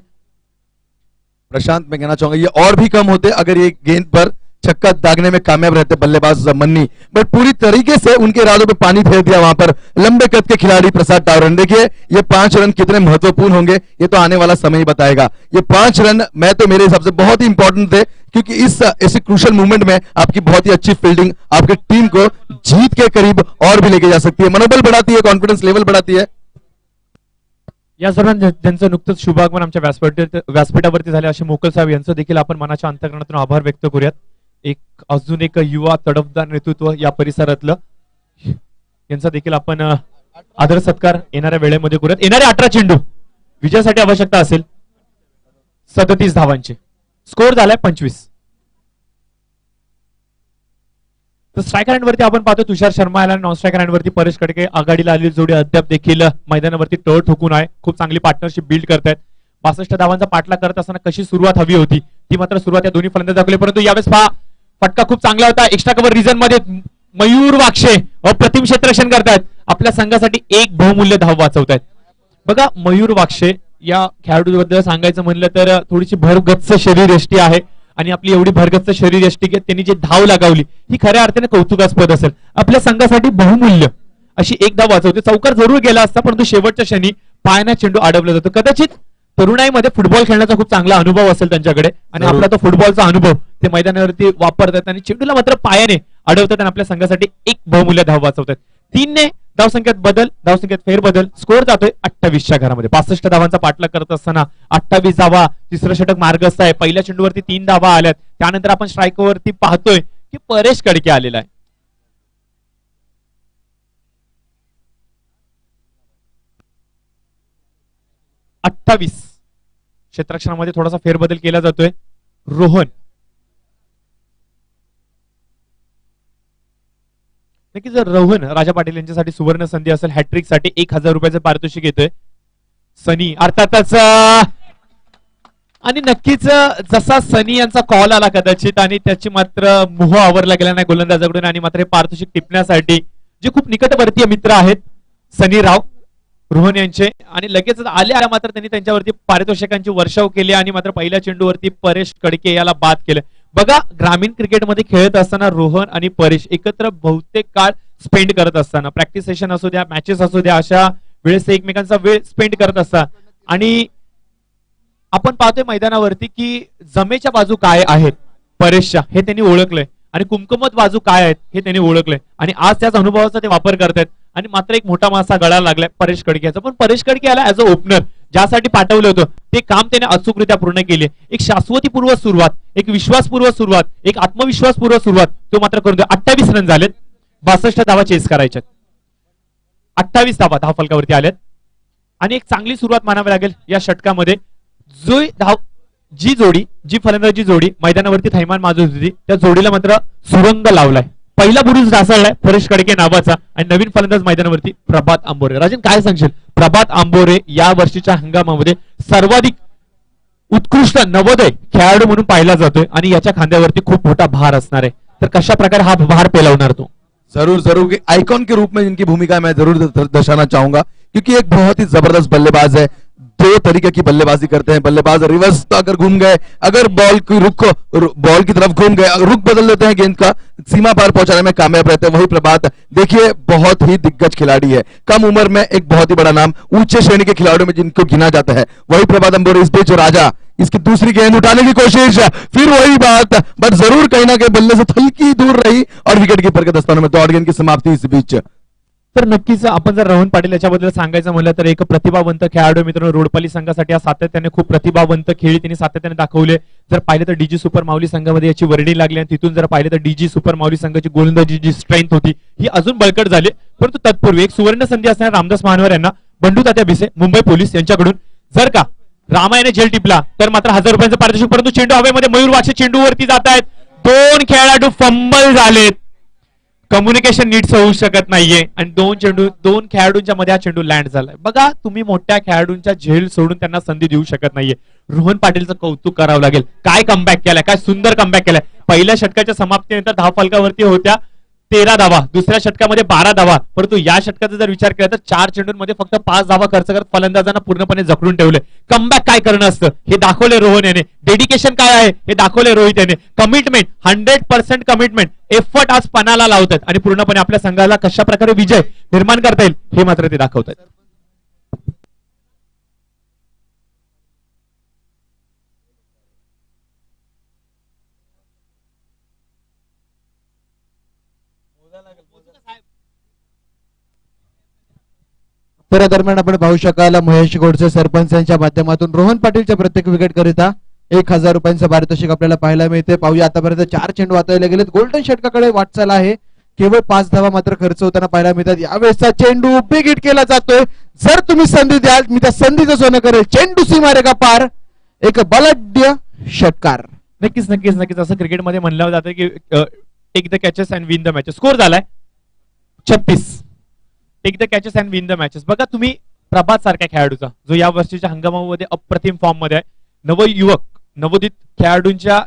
प्रशांत मैं कहना चाहूंगा ये और भी कम होते अगर ये गेंद पर छक्का दागने में कामयाब रहते बल्लेबाज मन्नी, बट पूरी तरीके से उनके इरादों पे पानी फेर दिया वहां पर लंबे कद के खिलाड़ी प्रसाद टावरे। देखिए ये 5 रन कितने महत्वपूर्ण होंगे ये तो आने वाला समय ही बताएगा। ये 5 रन मैं तो मेरे हिसाब से बहुत ही इंपॉर्टेंट थे, क्योंकि इस ऐसे क्रूशियल मूवमेंट में आपकी बहुत ही अच्छी फील्डिंग आपकी टीम को जीत के करीब और भी लेके जा सकती है, मनोबल बढ़ाती है, कॉन्फिडेंस लेवल बढ़ाती है। या दरम्यान ज्यांचं नुकतंच शुभागमन आमच्या व्यासपीठावरती झाले असे मोकल साहेब यांचं देखील आपण मनाच्या अंतःकरणातून आभार व्यक्त करूयात। अजून एक युवा तडफदार नेतृत्व या परिसरातलं, यांचा देखील आपण आदर सत्कार येणाऱ्या वेळेमध्ये करूयात। येणारे 18 चेंडू विजयासाठी आवश्यकता असेल 37 धावांची, स्कोर झालाय 25। तर स्ट्रायकर हँडवरती आपण पाहतो तुषार शर्मा याला, नॉन स्ट्रायकर हँडवरती परेश कडके, आघाडीला आलेली जोडी अद्याप देखील मैदानावरती तळ ठोकून आहे, खूप चांगली पार्टनरशिप बिल्ड करतायत। 62 धावांचा पाठलाग करत असताना कशी सुरुवात हवी होती ती मात्र सुरुवात या दोन्ही फलंदाज दाखवली, परंतु यावेळेस पहा फटका खूप चांगला होता। एक्स्ट्रा कव्हर रिजन मध्ये मयूर वाक्षे अप्रतिम क्षेत्ररक्षण करतायत, आपल्या संघासाठी एक बहुमूल्य धाव वाचवतायत। बघा मयूर वाक्षे या खेळाडूबद्दल सांगायचं म्हणलं तर थोडीशी भरगच्च शरीरयष्टी आहे, आणि आपली एवढी भरगच्च शरीरयष्टी त्यांनी जी धाव लगावली ही खऱ्या अर्थाने कौतुकास्पद असेल, आपल्या संघासाठी बहुमूल्य अशी एक धाव वाचवते। चौकार जरूर गेला असता परंतु शेवटच्या क्षणी पायाने चेंडू अडवला जातो। कदाचित तरुणाईमध्ये फुटबॉल खेळण्याचा खूप चांगला अनुभव असेल त्यांच्याकडे, आणि आपला तो फुटबॉलचा अनुभव ते मैदानावरती वापरतात आणि चेंडूला मात्र पायाने अडवतात आणि आपल्या संघासाठी एक बहुमूल्य धाव वाचवतात। 3 ने धावसंख्येत फेरबदल, स्कोर जातोय 28च्या घरामध्ये। 65 धावांचा पाठलाग करत असताना 28 धावा, तिसरं षटक मार्गस्थ आहे। पहिल्या चेंडूवरती 3 धावा आल्यात, त्यानंतर आपण स्ट्राईकवरती पाहतोय की परेश कडके आलेला आहे। क्षेत्ररक्षणामध्ये थोडासा फेरबदल केला जातोय। रोहन नक्की जर रोहन राजा पाटील यांच्यासाठी सुवर्ण संधी असेल, हॅट्रिक साठी 1000 रुपयाचं पारितोषिक येतोय। सनी अर्थातच आणि नक्कीच जसा सनी यांचा कॉल आला कदाचित आणि त्याची मात्र मोह आवरला गेला नाही गोलंदाजाकडून आणि मात्र हे पारितोषिक टिपण्यासाठी जे खूप निकटवर्तीय मित्र आहेत सनी राव रोहन यांचे आणि लगेच आल्या मात्र त्यांनी त्यांच्यावरती पारितोषिकांची वर्षाव केली आणि मात्र पहिल्या चेंडूवरती परेश कडके याला बाद केलं. बघा ग्रामीण क्रिकेटमध्ये खेळत असताना रोहन आणि परेश एकत्र बहुतेक काळ स्पेंड करत असताना प्रॅक्टिस सेशन असू द्या मॅचेस असू द्या अशा वेळेस एकमेकांचा वेळ स्पेंड करत असतात आणि आपण पाहतोय मैदानावरती की जमेच्या बाजू काय आहेत परेशच्या हे त्यांनी ओळखलंय आणि कुमकुमत बाजू काय आहेत हे त्यांनी ओळखलंय आणि आज त्याच अनुभवाचा ते वापर करतायत आणि मात्र एक मोठा मासा गळाला लागलाय परेश कडके पण परेश कडके याला ऍज अ ओपनर ज्यासाठी पाठवलं होतं ते काम त्याने अचूकरित्या पूर्ण केले. एक शाश्वतीपूर्व सुरुवात, एक विश्वासपूर्व सुरुवात, एक आत्मविश्वासपूर्व सुरुवात तो मात्र करून 28 रन झालेत, 62 धावा चेस करायच्यात, 28 धावा धाव फलकावरती आल्यात आणि एक चांगली सुरुवात मानावी लागेल या षटकामध्ये. जी फलंदाजी जोडी मैदानावरती थैमान माजत होती त्या जोडीला मात्र सुरंग लावलाय. पहिला बुरुज ढासळलाय परेश कडके नावाचा आणि नवीन फलंदाज मैदानावरती प्रभात आंबोरे. राजन काय सांगशील, प्रभात आंबोरे या वर्षीच्या हंगामामध्ये सर्वाधिक उत्कृष्ट नवोदय खेळाडू म्हणून पाहिला जातोय आणि याच्या खांद्यावरती खूप मोठा भार असणार आहे, तर कशा प्रकारे हा भार पेलवणार तो? जरूर जरूर आइकॉन के रूप में इनकी भूमिका मैं जरूर दर्शाना चाहूंगा क्योंकि एक बहुत ही जबरदस्त बल्लेबाज है. दो तरीके की बल्लेबाजी करते हैं बल्लेबाज. रिवर्स अगर घूम गए, अगर बॉल की तरफ घूम गए, रुख बदल देते हैं, गेंद का सीमा पार पहुंचाने में कामयाब रहते हैं. वही प्रभात देखिए बहुत ही दिग्गज खिलाड़ी है, कम उम्र में एक बहुत ही बड़ा नाम, ऊंचे श्रेणी के खिलाड़ियों में जिनको गिना जाता है. वही प्रभात अंबोरे इस बीच राजा, इसकी दूसरी गेंद उठाने की कोशिश, फिर वही बात, बट जरूर कहीं ना कहीं बल्ले से हल्की दूर रही और विकेट कीपर के दस्तानों में दौड़ गेंद की समाप्ति इस बीच. तर नक्कीच आपण जर रोहन पाटील याच्याबद्दल सांगायचं म्हणलं तर एक प्रतिभावंत खेळाडू मित्रांनो रोडपाली संघासाठी सातत्याने खूप प्रतिभावंत खेळी त्यांनी सातत्याने दाखवले. जर पाहिलं तर डीजी सुपर माऊली संघामध्ये याची वर्णी लागली आणि तिथून जर पाहिलं तर डीजी सुपर माऊली संघाची गोलंदाजी जी स्ट्रेंथ होती ही अजून बळकट झाली. परंतु तत्पूर्वी एक सुवर्ण संधी असणाऱ्या रामदास महानवर यांना बंडू तात्या भिसे मुंबई पोलीस यांच्याकडून जर का रामायाने झेल टिपला तर मात्र 1000 रुपयांचं पारितोषिक. परंतु चेंडू हवेमध्ये मयूर वाक्षे चेंडूवरती जात आहेत, 2 खेळाडू फंबल झालेत, कम्युनिकेशन नीट होऊ शकत नाहीये आणि 2 खेळाडूंच्या मध्ये हा चेंडू लँड झालाय. बघा तुम्ही मोठ्या खेळाडूंच्या झेल सोडून त्यांना संधी देऊ शकत नाहीये. रोहन पाटीलचं कौतुक करावं लागेल, काय कमबॅक केलाय, काय सुंदर कमबॅक केलाय. पहिल्या षटकाच्या समाप्तीनंतर धाव फलकावरती होत्या 13 धावा, दुसऱ्या षटकामध्ये 12 धावा, परंतु या षटकाचा जर विचार केला तर 4 चेंडूंमध्ये फक्त 5 धावा खर्च करत फलंदाजांना पूर्णपणे जखडून ठेवले. कमबॅक काय करणं असतं हे दाखवले रोहन याने, डेडिकेशन काय आहे हे दाखवले रोहित याने, कमिटमेंट 100% कमिटमेंट, एफर्ट आज पणाला लावतात आणि पूर्णपणे आपल्या संघाला कशा प्रकारे विजय निर्माण करता येईल हे मात्र ते दाखवतात. तर दरम्यान आपण पाहू शकाल महेश गोडसे सरपंच यांच्या माध्यमातून रोहन पाटीलच्या प्रत्येक विकेट करिता 1000 रुपयांचं पारितोषिक आपल्याला पाहायला मिळते. पाहूया आतापर्यंत 4 चेंडू वाचवले गेलेत, गोल्डन षटकाकडे वाटचाल आहे, केवळ 5 धावा मात्र खर्च होताना पाहायला मिळतात. यावेळेसचा चेंडू बिग हिट केला जातोय, जर तुम्ही संधी द्याल मी त्या संधीचं सोनं करेल. चेंडू सीमा का पार, एक बलाढ्य षटकार. नक्कीच नक्कीच नक्कीच असं क्रिकेटमध्ये म्हणलं जातं की take the catches and win the matches. Score झालाय 36, take the catches and win the matches. बघा तुम्ही प्रभात सारख्या खेळाडूचा जो या वर्षीच्या हंगामामध्ये अप्रतिम फॉर्म मध्ये आहे, नवयुवक नवोदित खेळाडूंच्या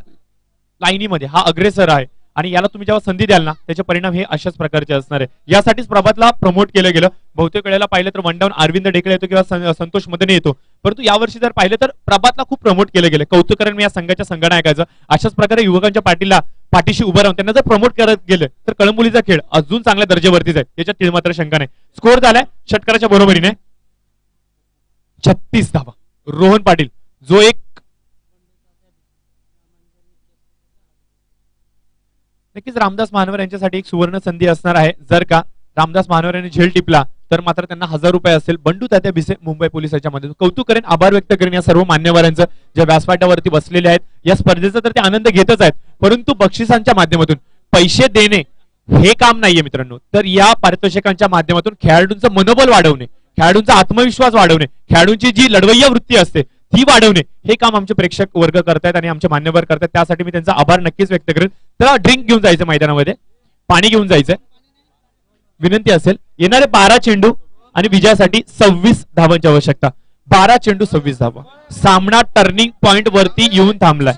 लाईनीमध्ये हा अग्रेसर आहे आणि याला तुम्ही जेव्हा संधी द्याल ना त्याचे परिणाम हे अशाच प्रकारचे असणार आहे. यासाठीच प्रभातला प्रमोट केलं गेलं. बहुतेक वेळेला पाहिलं तर वन डाऊन अरविंद डेकळे येतो किंवा संतोष मदने येतो, परंतु यावर्षी जर पाहिलं तर प्रभातला खूप प्रमोट केलं गेलं. कौतुक करेन मी या संघाच्या संघनायकाचं. अशाच प्रकारे युवकांच्या पाठीशी उभं राहून त्यांना जर प्रमोट करत गेलं तर कळंबोलीचा खेळ अजून चांगल्या दर्जावरतीच आहे, याच्यात तीळ मात्र शंका नाही. स्कोर झालाय षटकाराच्या बरोबरीने 36 धावा. रोहन पाटील जो एक नक्कीच रामदास महानवर यांच्यासाठी एक सुवर्ण संधी असणार आहे. जर का रामदास महानवर यांनी झेल टिपला तर मात्र त्यांना 1000 रुपये असेल. बंडू तात्या भिसे मुंबई पोलिसांच्या मध्ये कौतुक करेन, आभार व्यक्त करेन या सर्व मान्यवरांचं जे व्यासपीठावरती बसलेले आहेत. या स्पर्धेचा तर ते आनंद घेतच आहेत, परंतु बक्षिसांच्या माध्यमातून पैसे देणे हे काम नाहीये मित्रांनो. तर या पारितोषिकांच्या माध्यमातून खेळाडूंचं मनोबल वाढवणे, खेळाडूंचा आत्मविश्वास वाढवणे, खेळाडूंची जी लढवय्या वृत्ती असते ती वाढवणे हे काम आमचे प्रेक्षक वर्ग करतायत आणि आमचे मान्यवर करतायत. त्यासाठी मी त्यांचा आभार नक्कीच व्यक्त करेन. तर ड्रिंक घेऊन जायचं मैदानामध्ये, पाणी घेऊन जायचंय विनंती असेल. येणारे 12 चेंडू आणि विजयासाठी 26 धावांची आवश्यकता. 12 चेंडू 26 धावा. सामना टर्निंग पॉइंट वरती येऊन थांबलाय.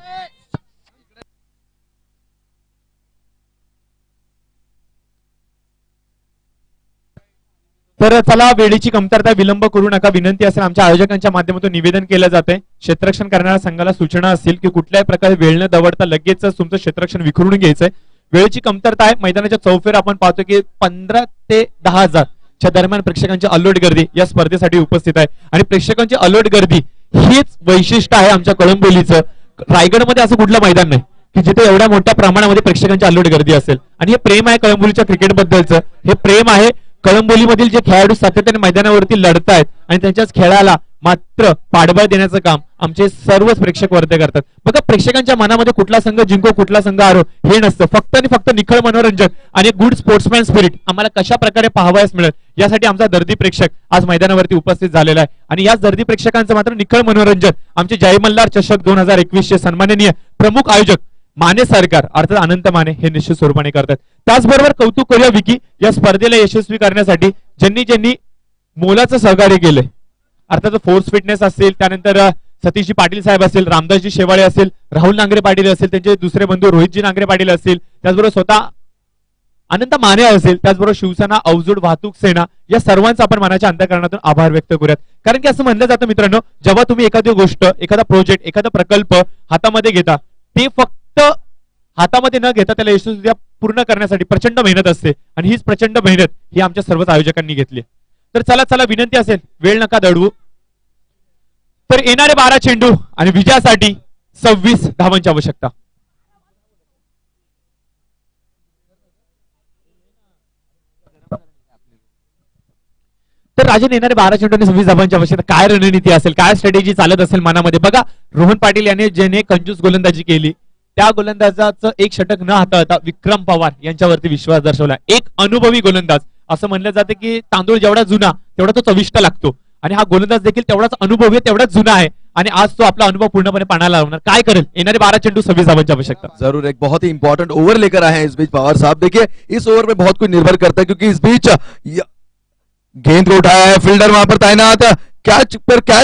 तर चला, वेळेची कमतरता, विलंब करू नका, विनंती असेल आमच्या आयोजकांच्या माध्यमातून निवेदन केलं जाते. क्षेत्ररक्षण करणाऱ्या संघाला सूचना असतील की कुठल्याही प्रकारे वेळ न दवडता लगेच तुमचं क्षेत्ररक्षण विखरून घ्यायचंय. वेळेची कमतरता आहे. मैदानाच्या चौफेर आपण पाहतो की 15 ते 10,000 च्या दरम्यान प्रेक्षकांची अलोट गर्दी या स्पर्धेसाठी उपस्थित आहे. आणि प्रेक्षकांची अलोट गर्दी हेच वैशिष्ट्य आहे आमच्या कळंबोलीचं. रायगडमध्ये असं कुठलं मैदान नाही की जिथे एवढ्या मोठ्या प्रमाणामध्ये प्रेक्षकांची अलोट गर्दी असेल. आणि हे प्रेम आहे कळंबोलीच्या क्रिकेटबद्दलचं. हे प्रेम आहे कळंबोलीमधील जे खेळाडू सातत्याने मैदानावरती लढतायत आणि त्यांच्याच खेळाला मात्र पाठबळ देण्याचं काम आमचे सर्वच प्रेक्षक वर्ग करतात. बघा, प्रेक्षकांच्या मनामध्ये कुठला संघ जिंको कुठला संघ हारो हे नसतं. फक्त आणि फक्त निखळ मनोरंजन आणि गुड स्पोर्ट्समॅन स्पिरिट आम्हाला कशा प्रकारे पाहावयास मिळेल यासाठी आमचा दर्दी प्रेक्षक आज मैदानावरती उपस्थित झालेला आहे. आणि याच दर्दी प्रेक्षकांचं मात्र निखळ मनोरंजन आमचे जय मल्हार चषक 2021 चे सन्माननीय प्रमुख आयोजक माने सरकार अर्थात अनंत माने हे निश्चित स्वरूपाने करतात. त्याचबरोबर कौतुक करूया विकी या स्पर्धेला यशस्वी करण्यासाठी ज्यांनी मोलाचं सहकार्य केलंय. अर्थात फोर्स फिटनेस असेल, त्यानंतर सतीशजी पाटील साहेब असेल, रामदासजी शेवाळे असेल, राहुल नांगरे पाटील असेल, त्यांचे दुसरे बंधू रोहितजी नांगरे पाटील असतील, त्याचबरोबर स्वतः अनंत माने असेल, त्याचबरोबर शिवसेना अवजड वाहतूक सेना या सर्वांचा आपण मनाच्या अंतःकरणातून आभार व्यक्त करूयात. कारण की असं म्हणलं जातं मित्रांनो, जेव्हा तुम्ही एखादी गोष्ट, एखादा प्रोजेक्ट, एखादा प्रकल्प हातामध्ये घेता ते फक्त हातामध्ये न घेता त्याला यशस्वी पूर्ण करण्यासाठी प्रचंड मेहनत असते. आणि हीच प्रचंड मेहनत ही आमच्या सर्वच आयोजकांनी घेतली. तर चला विनंती असेल, वेळ नका दडवू. तर येणारे 12 चेंडू आणि विजयासाठी 26 धावांची आवश्यकता. तर राजन, येणारे 12 चेंडू आणि 26 धावांची आवश्यकता, काय रणनीती असेल, काय स्ट्रॅटेजी चालत असेल मनामध्ये? बघा, रोहन पाटील यांनी ज्याने कंजूस गोलंदाजी केली त्या गोलंदाजाचं एक षटक न हाताळता विक्रम पवार यांच्यावरती विश्वास दर्शवला. एक अनुभवी गोलंदाज. असं म्हणलं जातं की तांदूळ जेवढा जुना तेवढा तो चविष्ट लागतो. आणि हा गोलंदाज देखील तेवढाच अनुभवी, तेवढाच जुना आहे. आणि आज तो अपना अनुभव पूर्णपणे पानाला लावणार. काय करेल? येणारे 12 चेंडू 26 धावांची आवश्यकता. जरूर एक बहुत ही इंपॉर्टेंट ओवर लेकर आए हैं इस बीच पवार साहब. देखिए, इस ओवर में बहुत कुछ निर्भर करता है क्योंकि इस बीच गेंद को उठाया है, फील्डर वहां पर तैनात, कैच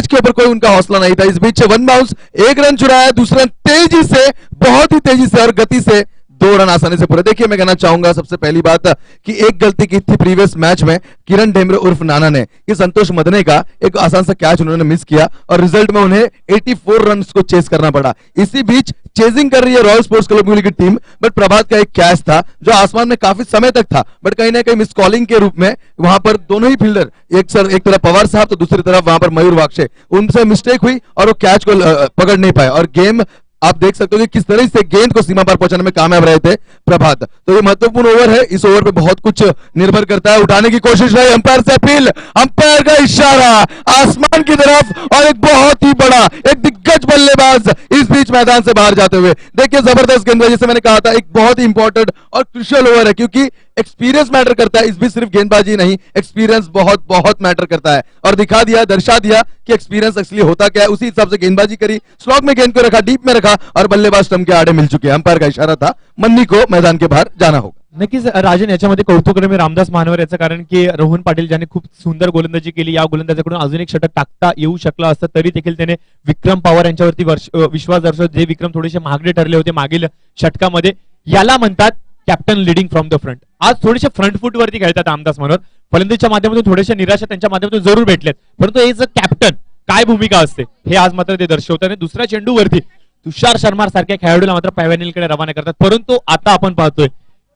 के ऊपर कोई उनका हौसला नहीं था. इस बीच 1 बाउंस, 1 रन चुराया, दूसरा तेजी से, बहुत ही तेजी से और गति से 2 रन आसानी से पूरे. देखिए, मैं कहना चाहूंगा सबसे पहली बात कि एक गलती की थी प्रीवियस मैच में किरण ढेमरे उर्फ नाना ने कि संतोष मदने का एक आसान सा कैच उन्होंने मिस किया और रिजल्ट में उन्हें 84 रन को चेस करना पड़ा. इसी बीच चेजिंग कर रही है रॉयल स्पोर्ट्स क्लब की टीम, बट प्रभात का एक कैच था जो आसमान में काफी समय तक था, बट कहीं ना कहीं मिस कॉलिंग के रूप में वहां पर दोनों ही फील्डर, एक तरफ पवार साहब तो दूसरी तरफ वहां पर मयूर वाक्षे, उनसे मिस्टेक हुई और वो कैच को पकड़ नहीं पाए. और गेम आप देख सकते हो कि किस तरह से गेंद को सीमा पर पहुंचाने में कामयाब रहे थे प्रभात. तो ये महत्वपूर्ण ओवर है. इस ओवर पे बहुत कुछ निर्भर करता है. उठाने की कोशिश रही, अंपायर से अपील, अंपायर का इशारा आसमान की तरफ और एक बहुत ही बड़ा, एक दिग्गज बल्लेबाज इस बीच मैदान से बाहर जाते हुए. देखिए, जबरदस्त गेंदबाजी, जैसे मैंने कहा था, एक बहुत ही इंपॉर्टेंट और क्रुशियल ओवर है क्योंकि एक्सपीरियंस मैटर करता है. इस बीच सिर्फ गेंदबाजी नहीं, एक्सपीरियंस बहुत बहुत मैटर करता है. और दिखा दिया, दर्शा दिया कि एक्सपीरियंस एक्चुअली होता क्या है. उसी हिसाब से गेंदबाजी करी, स्लॉग में गेंद को रखा, डीप में रखा और बल्लेबाज स्टंप के आड़े मिल चुके हैं. अंपायर का इशारा था, मन्नी को मैदान के बाहर जाना होगा. नक्कीच राजन, याच्यामध्ये कौतुक मी रामदास महानवर याचं, कारण की रोहन पाटील ज्याने खूप सुंदर गोलंदाजी केली, या गोलंदाजाकडून अजून एक षटक टाकता येऊ शकलं असतं तरी देखील त्याने विक्रम पवार यांच्यावरती विश्वास दर्शवला. जे विक्रम थोडेसे महागडे ठरले होते मागील षटकामध्ये. याला म्हणतात captain leading from the front. आज थोडेसे फ्रंट फूट वरती खेळतात रामदास मनोहर. फलंदाजीच्या माध्यमातून थोडेसे निराशा त्यांच्या माध्यमातून जरूर भेटलेत, परंतु एज अ कॅप्टन काय भूमिका असते हे आज मात्र ते दर्शवतात. आणि दुसऱ्या चेंडूवरती तुषार शर्मा सारख्या खेळाडूला मात्र पॅव्हॅनिलकडे रवाना करतात. परंतु आता आपण पाहतोय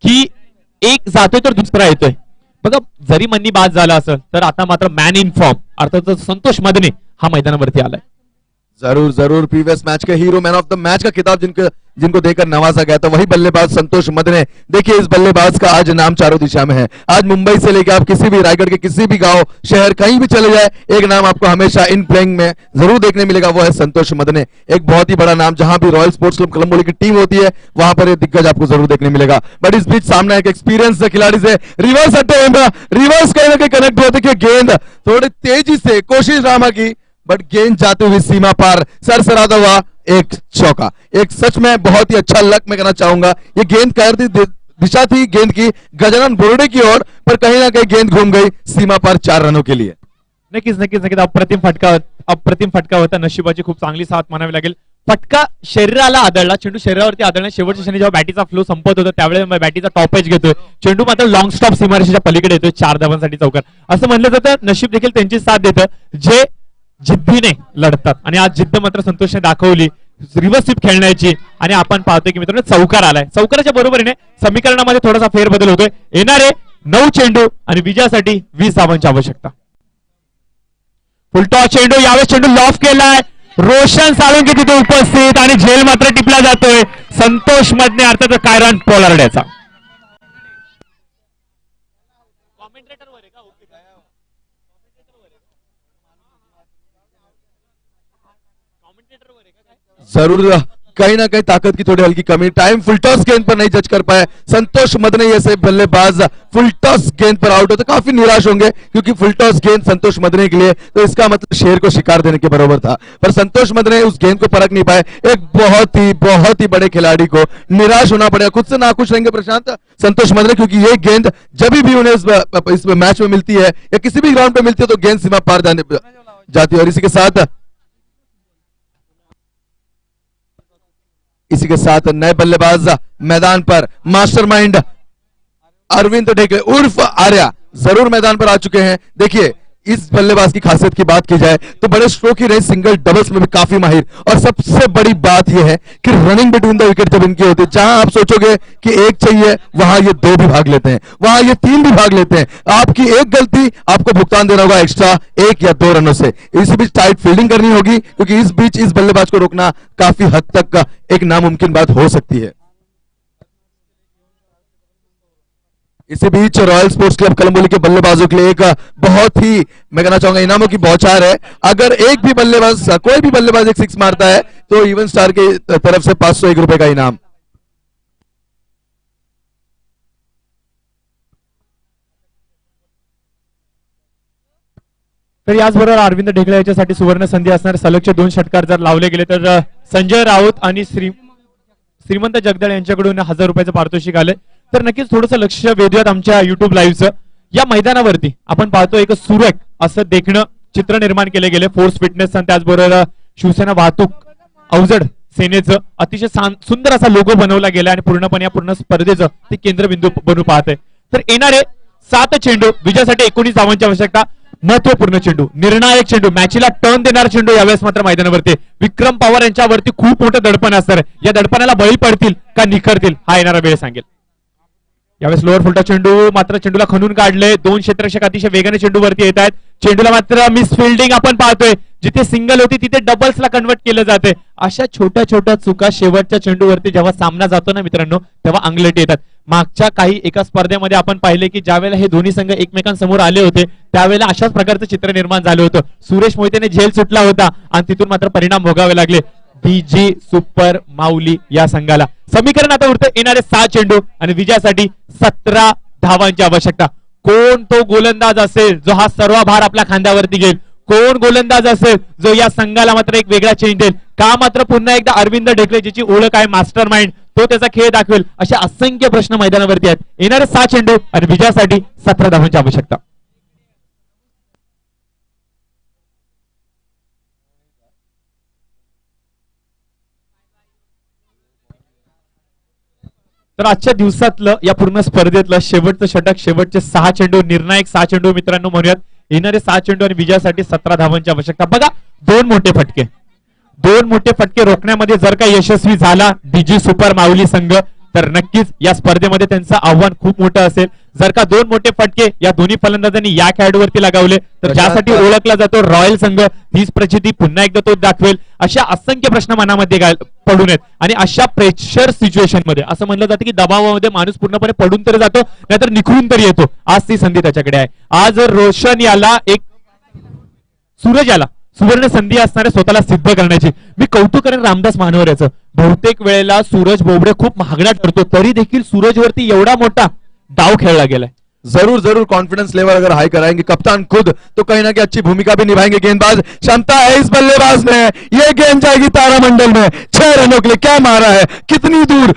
की एक जातोय तर दुसरा येतोय. बघा, जरी मन्नी बाद झाला असेल तर आता मात्र मॅन इन फॉर्म अर्थात संतोष मदने हा मैदानावरती आलाय. जरूर जरूर previous match K hero, man of the match का खिताब जिनको देकर नवाजा गया था वही बल्लेबाज संतोष मदने. देखिए, इस बल्लेबाज का आज नाम चारों दिशा में है. आज मुंबई से लेकर आप किसी भी रायगढ़ के किसी भी गांव शहर कहीं भी चले जाए, एक नाम आपको हमेशा इन प्लेइंग में जरूर देखने मिलेगा, वो है संतोष मदने. एक बहुत ही बड़ा नाम, जहां भी रॉयल स्पोर्ट्स क्लब कलंबोली की टीम होती है वहां पर ये दिग्गज आपको जरूर देखने मिलेगा. बट इस बीच सामने एक एक्सपीरियंस खिलाड़ी से रिवर्स अटेम्प्ट, रिवर्स कहीं ना कहीं कनेक्ट हुआ. देखिए, गेंद थोड़ी तेजी से कोशिश रामा की, बट गेंद जाते हुए सीमा पार, सरसराता हुआ एक चौका. एक सच में बहुत ही अच्छा लक मैं कहना चाहूंगा. ये गेंद दिशा थी गेंद की गजानन बोर्डे की ओर, पर कहीं ना कहीं गेंद घूम गई सीमा पार 4 रनों के लिए. नक्कीच नक्कीच नक्कीच अप्रतिम फटका होता. नशिबाची खूप चांगली साथ मानावी लागेल. फटका शरीराला आदळला, चेंडू शरीरावरती आदळला. शेवटच्या क्षणी जेव्हा बॅटीचा फ्लो संपत होता त्यावेळेस बॅटीचा टॉपेज घेतोय, चेंडू मात्र लॉंग स्टॉप सीमारेषेच्या पलीकडे येतोय 4 धावांसाठी चौकार. असं म्हणलं जातं नशीब देखील त्यांची साथ देतं जे जिद्दीने लढतात. आणि आज जिद्द मात्र संतोषने दाखवली रिव्हर्स स्वीप खेळण्याची. आणि आपण पाहतोय की मित्रांनो चौकार आलाय. चौकाराच्या बरोबरीने समीकरणामध्ये थोडासा फेरबदल होतोय. येणारे 9 चेंडू आणि विजयासाठी 20 धावांची आवश्यकता. फुलटॉस चेंडू, यावेळेस चेंडू लॉफ केलाय. रोशन साळुंके तिथे उपस्थित आणि झेल मात्र टिपला जातोय संतोष मधने अर्थात कायरन पोलार्ड याचा. जरूर कहीं ना कहीं ताकत की थोड़ी हल्की कमी. टाइम फुलटॉस गेंद पर नहीं जज कर पाए संतोष मदने जैसे बल्लेबाज. फुलटॉस गेंद पर आउट हो तो काफी निराश होंगे क्योंकि फुलटॉस गेंद संतोष मदने के लिए तो इसका मतलब शेर को शिकार देने के बराबर था. पर संतोष मदने उस गेंद को परख नहीं पाए. एक बहुत ही बड़े खिलाड़ी को निराश होना पड़ेगा. खुद से नाखुश रहेंगे प्रशांत संतोष मदने क्योंकि ये गेंद जब भी उन्हें इस मैच में मिलती है या किसी भी ग्राउंड पे मिलती है तो गेंद सीमा पार जाती है. और इसी के साथ नए बल्लेबाज मैदान पर मास्टरमाइंड अरविंद ढेकले उर्फ आर्या जरूर मैदान पर आ चुके हैं. देखिए इस बल्लेबाज की खासियत की बात की जाए तो बड़े स्ट्रोक ही रहे, सिंगल डबल्स में भी काफी माहिर. और सबसे बड़ी बात यह है कि रनिंग बिटवीन द विकेट जब इनकी होती है, जहां आप सोचोगे कि एक चाहिए वहां ये 2 भी भाग लेते हैं, वहां ये 3 भी भाग लेते हैं. आपकी एक गलती आपको भुगतान देना होगा एक्स्ट्रा 1 या 2 रनों से. इसी बीच टाइट फील्डिंग करनी होगी क्योंकि इस बीच इस बल्लेबाज को रोकना काफी हद तक का एक नामुमकिन बात हो सकती है. इसी बीच रॉयल स्पोर्ट्स क्लब कलंबोली के बल्लेबाजों के लिए एक बहुत ही मैं कहना चाहूंगा इनामों की बौछार है. अगर एक भी बल्लेबाज कोई भी बल्लेबाज एक 6 मारता है तो इवन स्टार की तरफ से 501 रुपए का इनाम. तर याचबरोबर अरविंद ढेकळे याच्यासाठी सुवर्ण संधी असणारे सलगचे 2 षटकार जर लावले गेले तर संजय राऊत आणि श्रीमंत जगदळ यांच्याकडून 1000 रुपयाचं पारितोषिक आले. तर नक्कीच थोडंसं लक्ष वेधूयात आमच्या युट्यूब लाईव्हचं. या मैदानावरती आपण पाहतो एक सुरेख असं देखणं चित्र निर्माण केले गेले. फोर्स फिटनेस आणि त्याचबरोबर शिवसेना वाहतूक अवजड सेनेचं अतिशय सुंदर असा लोगो बनवला गेला आणि पूर्णपणे या पूर्ण स्पर्धेचं ते केंद्रबिंदू बनू पाहत आहे. तर येणारे 7 चेंडू विजयासाठी 19 धावांची आवश्यकता. महत्वपूर्ण चेंडू, निर्णायक चेंडू, मॅचला टर्न देणारा चेंडू यावेळेस मात्र मैदानावरती. विक्रम पवार यांच्यावरती खूप मोठं दडपण असणार. या दडपणाला बळी पडतील का निखरतील हा येणारा वेळ सांगेल. यावेळेस लोअर फुलटा चेंडू मात्र चेंडूला खणून काढले. 2 क्षेत्ररक्षक अतिशय वेगाने चेंडू वरती येत आहेत. चेंडूला मात्र मिस फिल्डिंग आपण पाहतोय. जिथे सिंगल होती तिथे डबल्सला कन्वर्ट केलं जाते. अशा छोट्या छोट्या चुका शेवटच्या चेंडूवरती जेव्हा सामना जातो ना मित्रांनो तेव्हा अंगलट येतात. मागच्या काही एका स्पर्धेमध्ये आपण पाहिले की ज्यावेळेला हे दोन्ही संघ एकमेकांसमोर आले होते त्यावेळेला अशाच प्रकारचं चित्र निर्माण झालं होतं. सुरेश मोहितेने झेल सुटला होता आणि तिथून मात्र परिणाम भोगावे लागले बीजी सुपर माऊली या संघाला. समीकरण आता उरतं येणारे 6 चेंडू आणि विजयासाठी 17 धावांची आवश्यकता. कोण तो गोलंदाज असेल जो हा सर्व भार आपल्या खांद्यावरती घेईल? कोण गोलंदाज असेल जो या संघाला मात्र एक वेगळा चेंज देईल? का मात्र पुन्हा एकदा अरविंद ढेकळे ज्याची ओळख आहे मास्टर माइंड तो त्याचा खेळ दाखवेल? अशा असंख्य प्रश्न मैदानावरती आहेत. येणारे 6 चेंडू आणि विजयासाठी 17 धावांची आवश्यकता. तर आजच्या दिवसातलं या पूर्ण स्पर्धेतलं शेवटचं षटक, शेवटचे 6 चेंडू, निर्णायक 6 चेंडू मित्रांनो म्हणूयात. येणारे 6 चेंडू आणि विजयासाठी 17 धावांची आवश्यकता. बघा 2 मोठे फटके रोखण्यामध्ये जर का यशस्वी झाला डीजी सुपर माऊली संघ तर नक्कीच या स्पर्धेमध्ये त्यांचं आव्हान खूप मोठं असेल. जर का 2 मोठे फटके या दोन्ही फलंदाजांनी या खेळाडूवरती लगावले तर ज्यासाठी ओळखला जातो रॉयल संघ तीच प्रचिती पुन्हा एकदा तो दाखवेल. अशा असंख्य प्रश्न मनामध्ये पडून आहेत आणि अशा प्रेशर सिच्युएशन मध्ये असं म्हणलं जातं की दबावामध्ये माणूस पूर्णपणे पडून तरी जातो नाहीतर निखरून तरी येतो. आज ती संधी त्याच्याकडे आहे. आज रोशन याला सूरज याला सुवर्ण संधी असणारे स्वतःला सिद्ध करण्याची. मी कौतुक करेन रामदास मानवर याचं. बहुतेक वेळेला सूरज बोबडे खूप महागडा ठरतो तरी देखील सूरजवरती एवढा मोठा डाव खेळला गेलाय. जरूर जरूर कॉन्फिडेंस लेवल अगर हाई कराएंगे कप्तान खुद तो कहीं ना कहीं अच्छी भूमिका भी निभाएंगे। गेंदबाज क्षमता है इस बल्लेबाज में, ये गेंद जाएगी तारामंडल में। 6 रनों के लिए क्या मारा है, कितनी दूर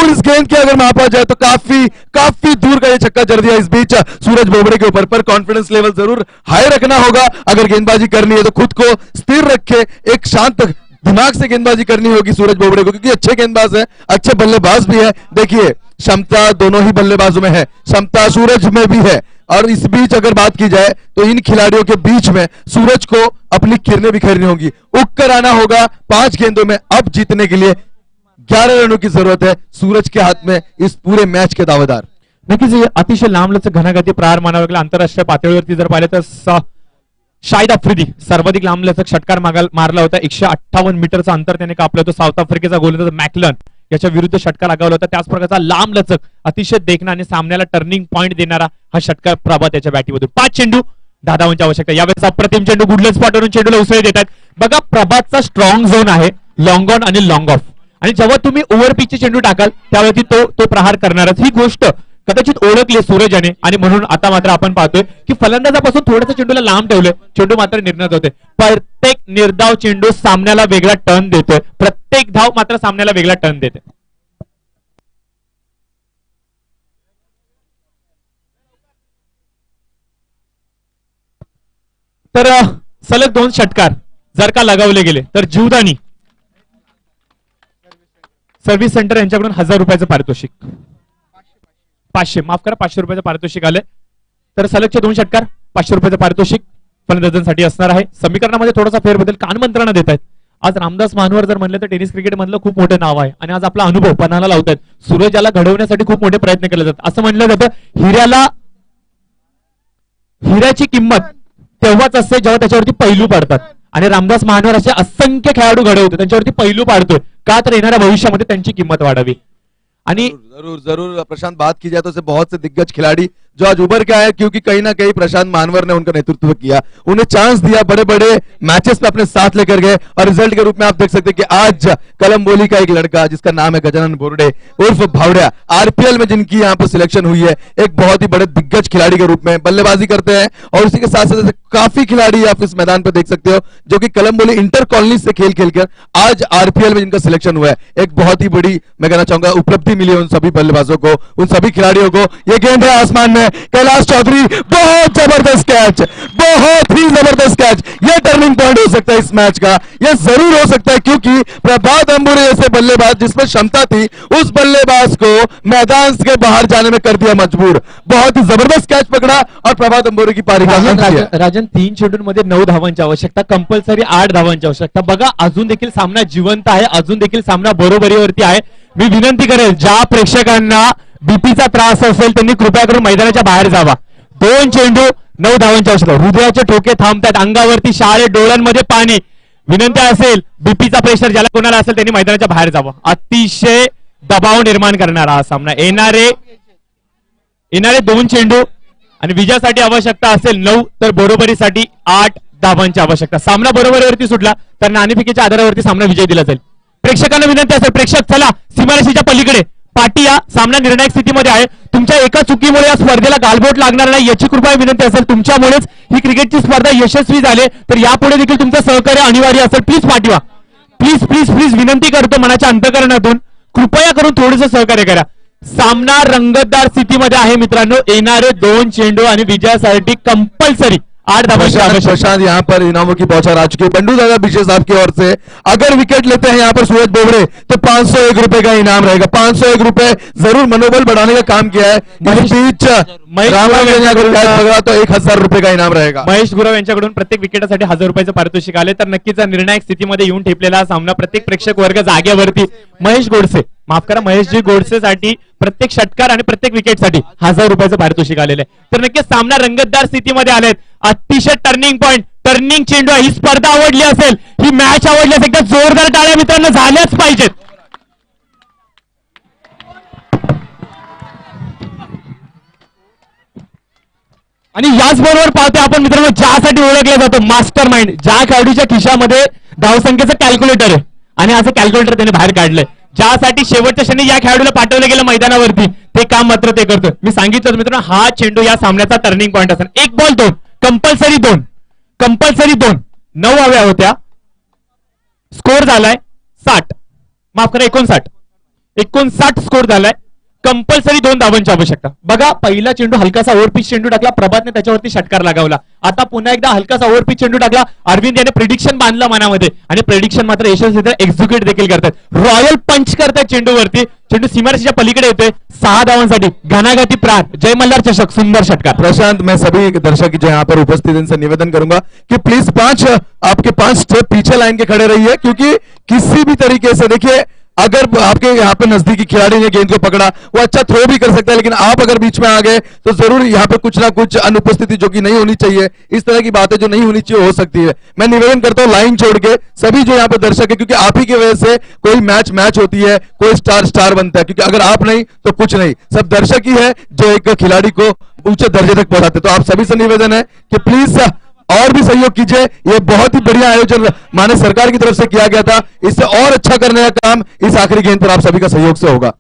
इस गेंद की अगर मापा जाए तो काफी दूर का ये छक्का जड़ दिया इस बीच सूरज बोबड़े के ऊपर। पर कॉन्फिडेंस लेवल जरूर हाई रखना होगा, अगर गेंदबाजी करनी है तो खुद को स्थिर रखे, एक शांत दिमाग से गेंदबाजी करनी होगी सूरज बोबड़े को, क्योंकि अच्छे गेंदबाज है, अच्छे बल्लेबाज भी है। देखिए क्षमता दोनों ही बल्लेबाजों में है, क्षमता सूरज में भी है। और इस बीच अगर बात की जाए तो इन खिलाड़ियों के बीच में सूरज को अपनी किरणें बिखेरनी होगी, उग कर आना होगा 5 गेंदों में। अब जीतने के लिए 11 रनों की जरूरत है सूरज के हाथ में इस पूरे मैच के दावेदार। नक्कीच हे अतिशय लांबलचक घनागती प्रहार मानावा लागला। आंतरराष्ट्रीय पातळीवरती जर पाहिलं तर शाहिद आफ्रिदी सर्वाधिक लांबलचक षटकार मारला होता। 158 मीटरचं अंतर त्याने कापलं होतं। साऊथ आफ्रिकेचा गोलंदाज मॅकलन याच्या विरुद्ध षटकार लगावला होता। त्याच प्रकारचा लांबलचक अतिशय देखणा आणि सामन्याला टर्निंग पॉइंट देणारा हा षटकार प्रभात याच्या बॅटीमधून। 5 चेंडू 10 धावांची आवश्यकता। यावेळेस अप्रतिम चेंडू गुडलक स्पॉटवरून चेंडूला उसळी देतात। बघा प्रभातचा स्ट्रॉंग झोन आहे लॉंग ऑन आणि लॉंग ऑफ, आणि जेव्हा तुम्ही ओव्हर पिचचे चेंडू टाकाल त्यावेळी तो प्रहार करणारच। ही गोष्ट कदाचित ओळखली सूरज याने, आणि म्हणून आता मात्र आपण पाहतोय की फलंदाजापासून थोडंसं चेंडूला लांब ठेवलंय, चेंडू मात्र निर्णय होते। प्रत्येक निर्धाव चेंडू सामन्याला वेगळा टर्न देतोय, प्रत्येक धाव मात्र सामन्याला वेगळा टर्न देते। तर सलग 2 षटकार जर का लगावले गेले तर जीवदानी सर्व्हिस सेंटर यांच्याकडून 1000 रुपयाचं पारितोषिक, 500 रुपयाचं पारितोषिक आले। तर सलगचे 2 षटकार 500 रुपयाचं पारितोषिक फलंदाजांसाठी असणार आहे। समीकरणामध्ये थोडासा फेरबदल कानमंत्रांना देत आहेत। आज रामदास मानवर जर म्हणलं तर टेनिस क्रिकेट मधलं खूप मोठं नाव आहे, आणि आज आपला अनुभव पणाला लावतात। सूरज याला घडवण्यासाठी खूप मोठे प्रयत्न केले जातात। असं म्हणलं जातं हिऱ्याची किंमत तेव्हाच असते जेव्हा त्याच्यावरती पैलू पडतात, आणि रामदास महानवर असे असंख्य खेळाडू घडवतो त्यांच्यावरती पैलू पाडतोय का, तर येणाऱ्या भविष्यामध्ये त्यांची किंमत वाढावी। आणि जरूर प्रशांत बात की जाए तो बहुत से दिग्गज खिलाड़ी जो आज उभर के आए, क्योंकि कहीं ना कहीं प्रशांत मानवर ने उनका नेतृत्व किया, उन्हें चांस दिया, बड़े बड़े मैचेस में अपने साथ लेकर गए, और रिजल्ट के रूप में आप देख सकते हैं कि आज कलम्बोली का एक लड़का जिसका नाम है गजानन बोर्डे उर्फ भावड़िया, आरपीएल में जिनकी यहाँ पर सिलेक्शन हुई है, एक बहुत ही बड़े दिग्गज खिलाड़ी के रूप में बल्लेबाजी करते हैं। और उसी के साथ साथ काफी खिलाड़ी आप इस मैदान पर देख सकते हो जो कि कलम्बोली इंटर कॉलोनी से खेल खेलकर आज आरपीएल में जिनका सिलेक्शन हुआ है। एक बहुत ही बड़ी मैं कहना चाहूंगा उपलब्धि मिली है उन सभी बल्लेबाजों को, उन सभी खिलाड़ियों को। ये गेंद है आसमान में, कैलाश चौधरी बहुत जबरदस्त कैच, बहुत ही जबरदस्त कैच। ये टर्निंग पॉइंट हो सकता है इस मैच का, ये जरूर हो सकता है, क्योंकि प्रभात अंबुरे जैसे बल्लेबाज जिसमें क्षमता थी उस बल्लेबाज को मैदान से बाहर जाने में कर दिया मजबूर। बहुत ही जबरदस्त कैच पकड़ा और प्रभात अंबुरे की पारी का राजन 3 चेंडूंमध्ये 9 धावांची आवश्यकता, कंपल्सरी 8 धावांची आवश्यकता। बघा अजून देखील सामना जिवंत आहे, अजून देखील सामना बरोबरीवरती आहे। मी विनंती करेल ज्या प्रेक्षकांना बीपीचा त्रास असेल त्यांनी कृपया करून मैदानाच्या बाहेर जावा। 2 चेंडू 9 धावांची आवश्यकता, हृदयाचे ठोके थांबतात, अंगावरती शाळे, डोळ्यांमध्ये पाणी। विनंती असेल बीपीचा प्रेशर ज्याला कोणाला असेल त्यांनी मैदानाच्या बाहेर जावं। अतिशय दबाव निर्माण करणारा हा सामना। येणारे 2 चेंडू आणि विजयासाठी आवश्यकता असेल 9, तर बरोबरीसाठी 8 धावांची आवश्यकता। सामना बरोबरीवरती सुटला तर नाणेफेकीच्या आधारावरती सामना विजय दिला जाईल। प्रेक्षकांना विनंती असेल, प्रेक्षक चला सीमारेषेच्या पलीकडे, पाटी या सामना निर्णायक स्थितीमध्ये आहे। तुमच्या एका चुकीमुळे या स्पर्धेला गालबोट लागणार नाही याची कृपया विनंती असेल। तुमच्यामुळेच ही क्रिकेटची स्पर्धा यशस्वी झाली, तर यापुढे देखील तुमचं सहकार्य अनिवार्य असेल। प्लीज पाठवा, प्लीज प्लीज प्लीज विनंती करतो मनाच्या अंतःकरणातून, कृपया करून थोडंसं सहकार्य करा। सामना रंगतदार स्थितीमध्ये आहे मित्रांनो। येणारे 2 चेंडू आणि विजयासाठी कंपल्सरी 8 धावांची आवश्यकता। प्रशांत यहाँ पर इनामों की बौछार आ चुकी है। बंडू दादा बिशे साहब की ओर से अगर विकेट लेते हैं यहाँ पर सूरज बोबड़े तो 501 रुपए का इनाम रहेगा। 501 रुपए जरूर मनोबल बढ़ाने का काम किया है। तो 1000 रुपए का इनाम रहेगा। महेश गुरव यांच्याकडून प्रत्येक विकेटासाठी 1000 रुपयाचं पारितोषिक आले, तर नक्कीच निर्णायक स्थितीमध्ये येऊन ठेपलेला सामना प्रत्येक प्रेक्षक वर्ग जागेवरती महेश गोडसे, माफ करा महेशजी गोडसेसाठी प्रत्येक षटकार आणि प्रत्येक विकेटसाठी 1000 रुपयाचं पारितोषिक आलेलं आहे। तर नक्कीच सामना रंगतदार स्थितीमध्ये आलेत। अतिशय टर्निंग पॉइंट, टर्निंग चेंडू, ही स्पर्धा आवडली असेल, ही मॅच आवडली असेल, एकदा जोरदार टाळ्या मित्रांनो झाल्याच पाहिजेत। आणि याचबरोबर पाहतोय आपण मित्रांनो ज्यासाठी ओळखलं जातं मास्टर माइंड, ज्या खेळाडूच्या खिशामध्ये धावसंख्येचं कॅल्क्युलेटर आहे आणि असं कॅल्क्युलेटर त्याने बाहेर काढलंय, ज्यासाठी शेवटच्या क्षणी या खेळाडूला पाठवलं गेलं मैदानावरती, ते काम मात्र ते करतोय. मी सांगितलं मित्रांनो, हा चेंडू या सामन्याचा टर्निंग पॉईंट असेल. 1 बॉल 2, कंपल्सरी 2, 9 हव्या होत्या. स्कोर झालाय 60, माफ करा 59 स्कोर झालाय. कंपल्सरी 2 धावांची आवश्यकता. बघा, पहिला चेंडू हलकासा ओव्हरपिच चेंडू टाकला, प्रभातने त्याच्यावरती षटकार लगावला. आता पुन्हा एकदा हलकासा ओव्हरपिच चेंडू टाकला, अरविंद याने प्रिडिक्शन बांधलं मनामध्ये आणि प्रिडिक्शन मात्र यशस्वी एक्झिक्यूट देखील करतात. रॉयल पंच करतात चेंडूवरती. चेंडू सीमारेषेच्या पलीकडे येतोय. 6 धावांसाठी घनाघाती प्राण. जय मल्हार चषक, सुंदर षटकार. प्रशांत, मैं सभी दर्शक जो यहाँ पर उपस्थित हैं, इनसे निवेदन करूंगा कि प्लीज आपके 5 स्टेप पीछे लाइन के खड़े रहिए, क्योंकि किसी भी तरीके से देखिए, अगर आपके यहाँ पे नजदीकी खिलाड़ी ने गेंद को पकड़ा, वो अच्छा थ्रो भी कर सकता है, लेकिन आप अगर बीच में आ गए तो जरूर यहाँ पे कुछ ना कुछ अनुपस्थिति जो कि नहीं होनी चाहिए, इस तरह की बातें जो नहीं होनी चाहिए हो सकती है. मैं निवेदन करता हूँ लाइन छोड़ के सभी जो यहाँ पे दर्शक है, क्योंकि आप ही की वजह से कोई मैच होती है, कोई स्टार बनता है, क्योंकि अगर आप नहीं तो कुछ नहीं, सब दर्शक ही है जो एक खिलाड़ी को ऊंचे दर्जे तक पहुंचाते. तो आप सभी से निवेदन है कि प्लीज और भी सहयोग कीजिए. ये बहुत ही बढ़िया आयोजन माननीय सरकार की तरफ से किया गया था. इससे और अच्छा करने का काम इस आखिरी गेंद पर आप सभी का सहयोग से होगा.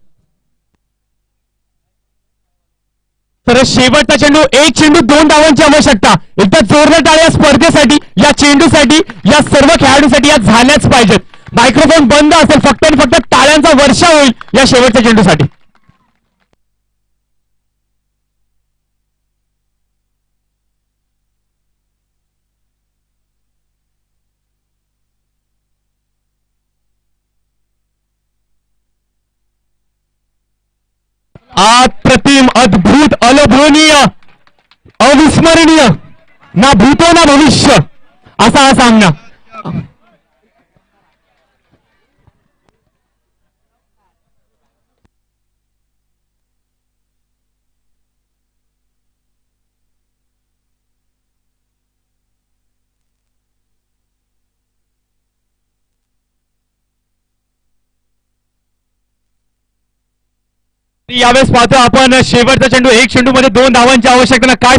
तर शेवटचा चेंडू, 1 चेंडू 2 धावांची आवश्यकता. एकदा जोरदार टाळ्या स्पर्धेसाठी, या चेंडूसाठी, या सर्व खेळाडूंसाठी या झाल्याच पाहिजेत. मायक्रोफोन बंद असेल, फक्त आणि फक्त टाळ्यांचा वर्षा होईल या शेवटच्या चेंडूसाठी. अप्रतिम, अद्भुत, अलोभनीय, अविस्मरणीय, ना भूतो ना भविष्य असा हा सामना. यावेळेस पाहतो आपण शेवटचा चेंडू, 1 चेंडू मध्ये 2 धावांची आवश्यकता. काय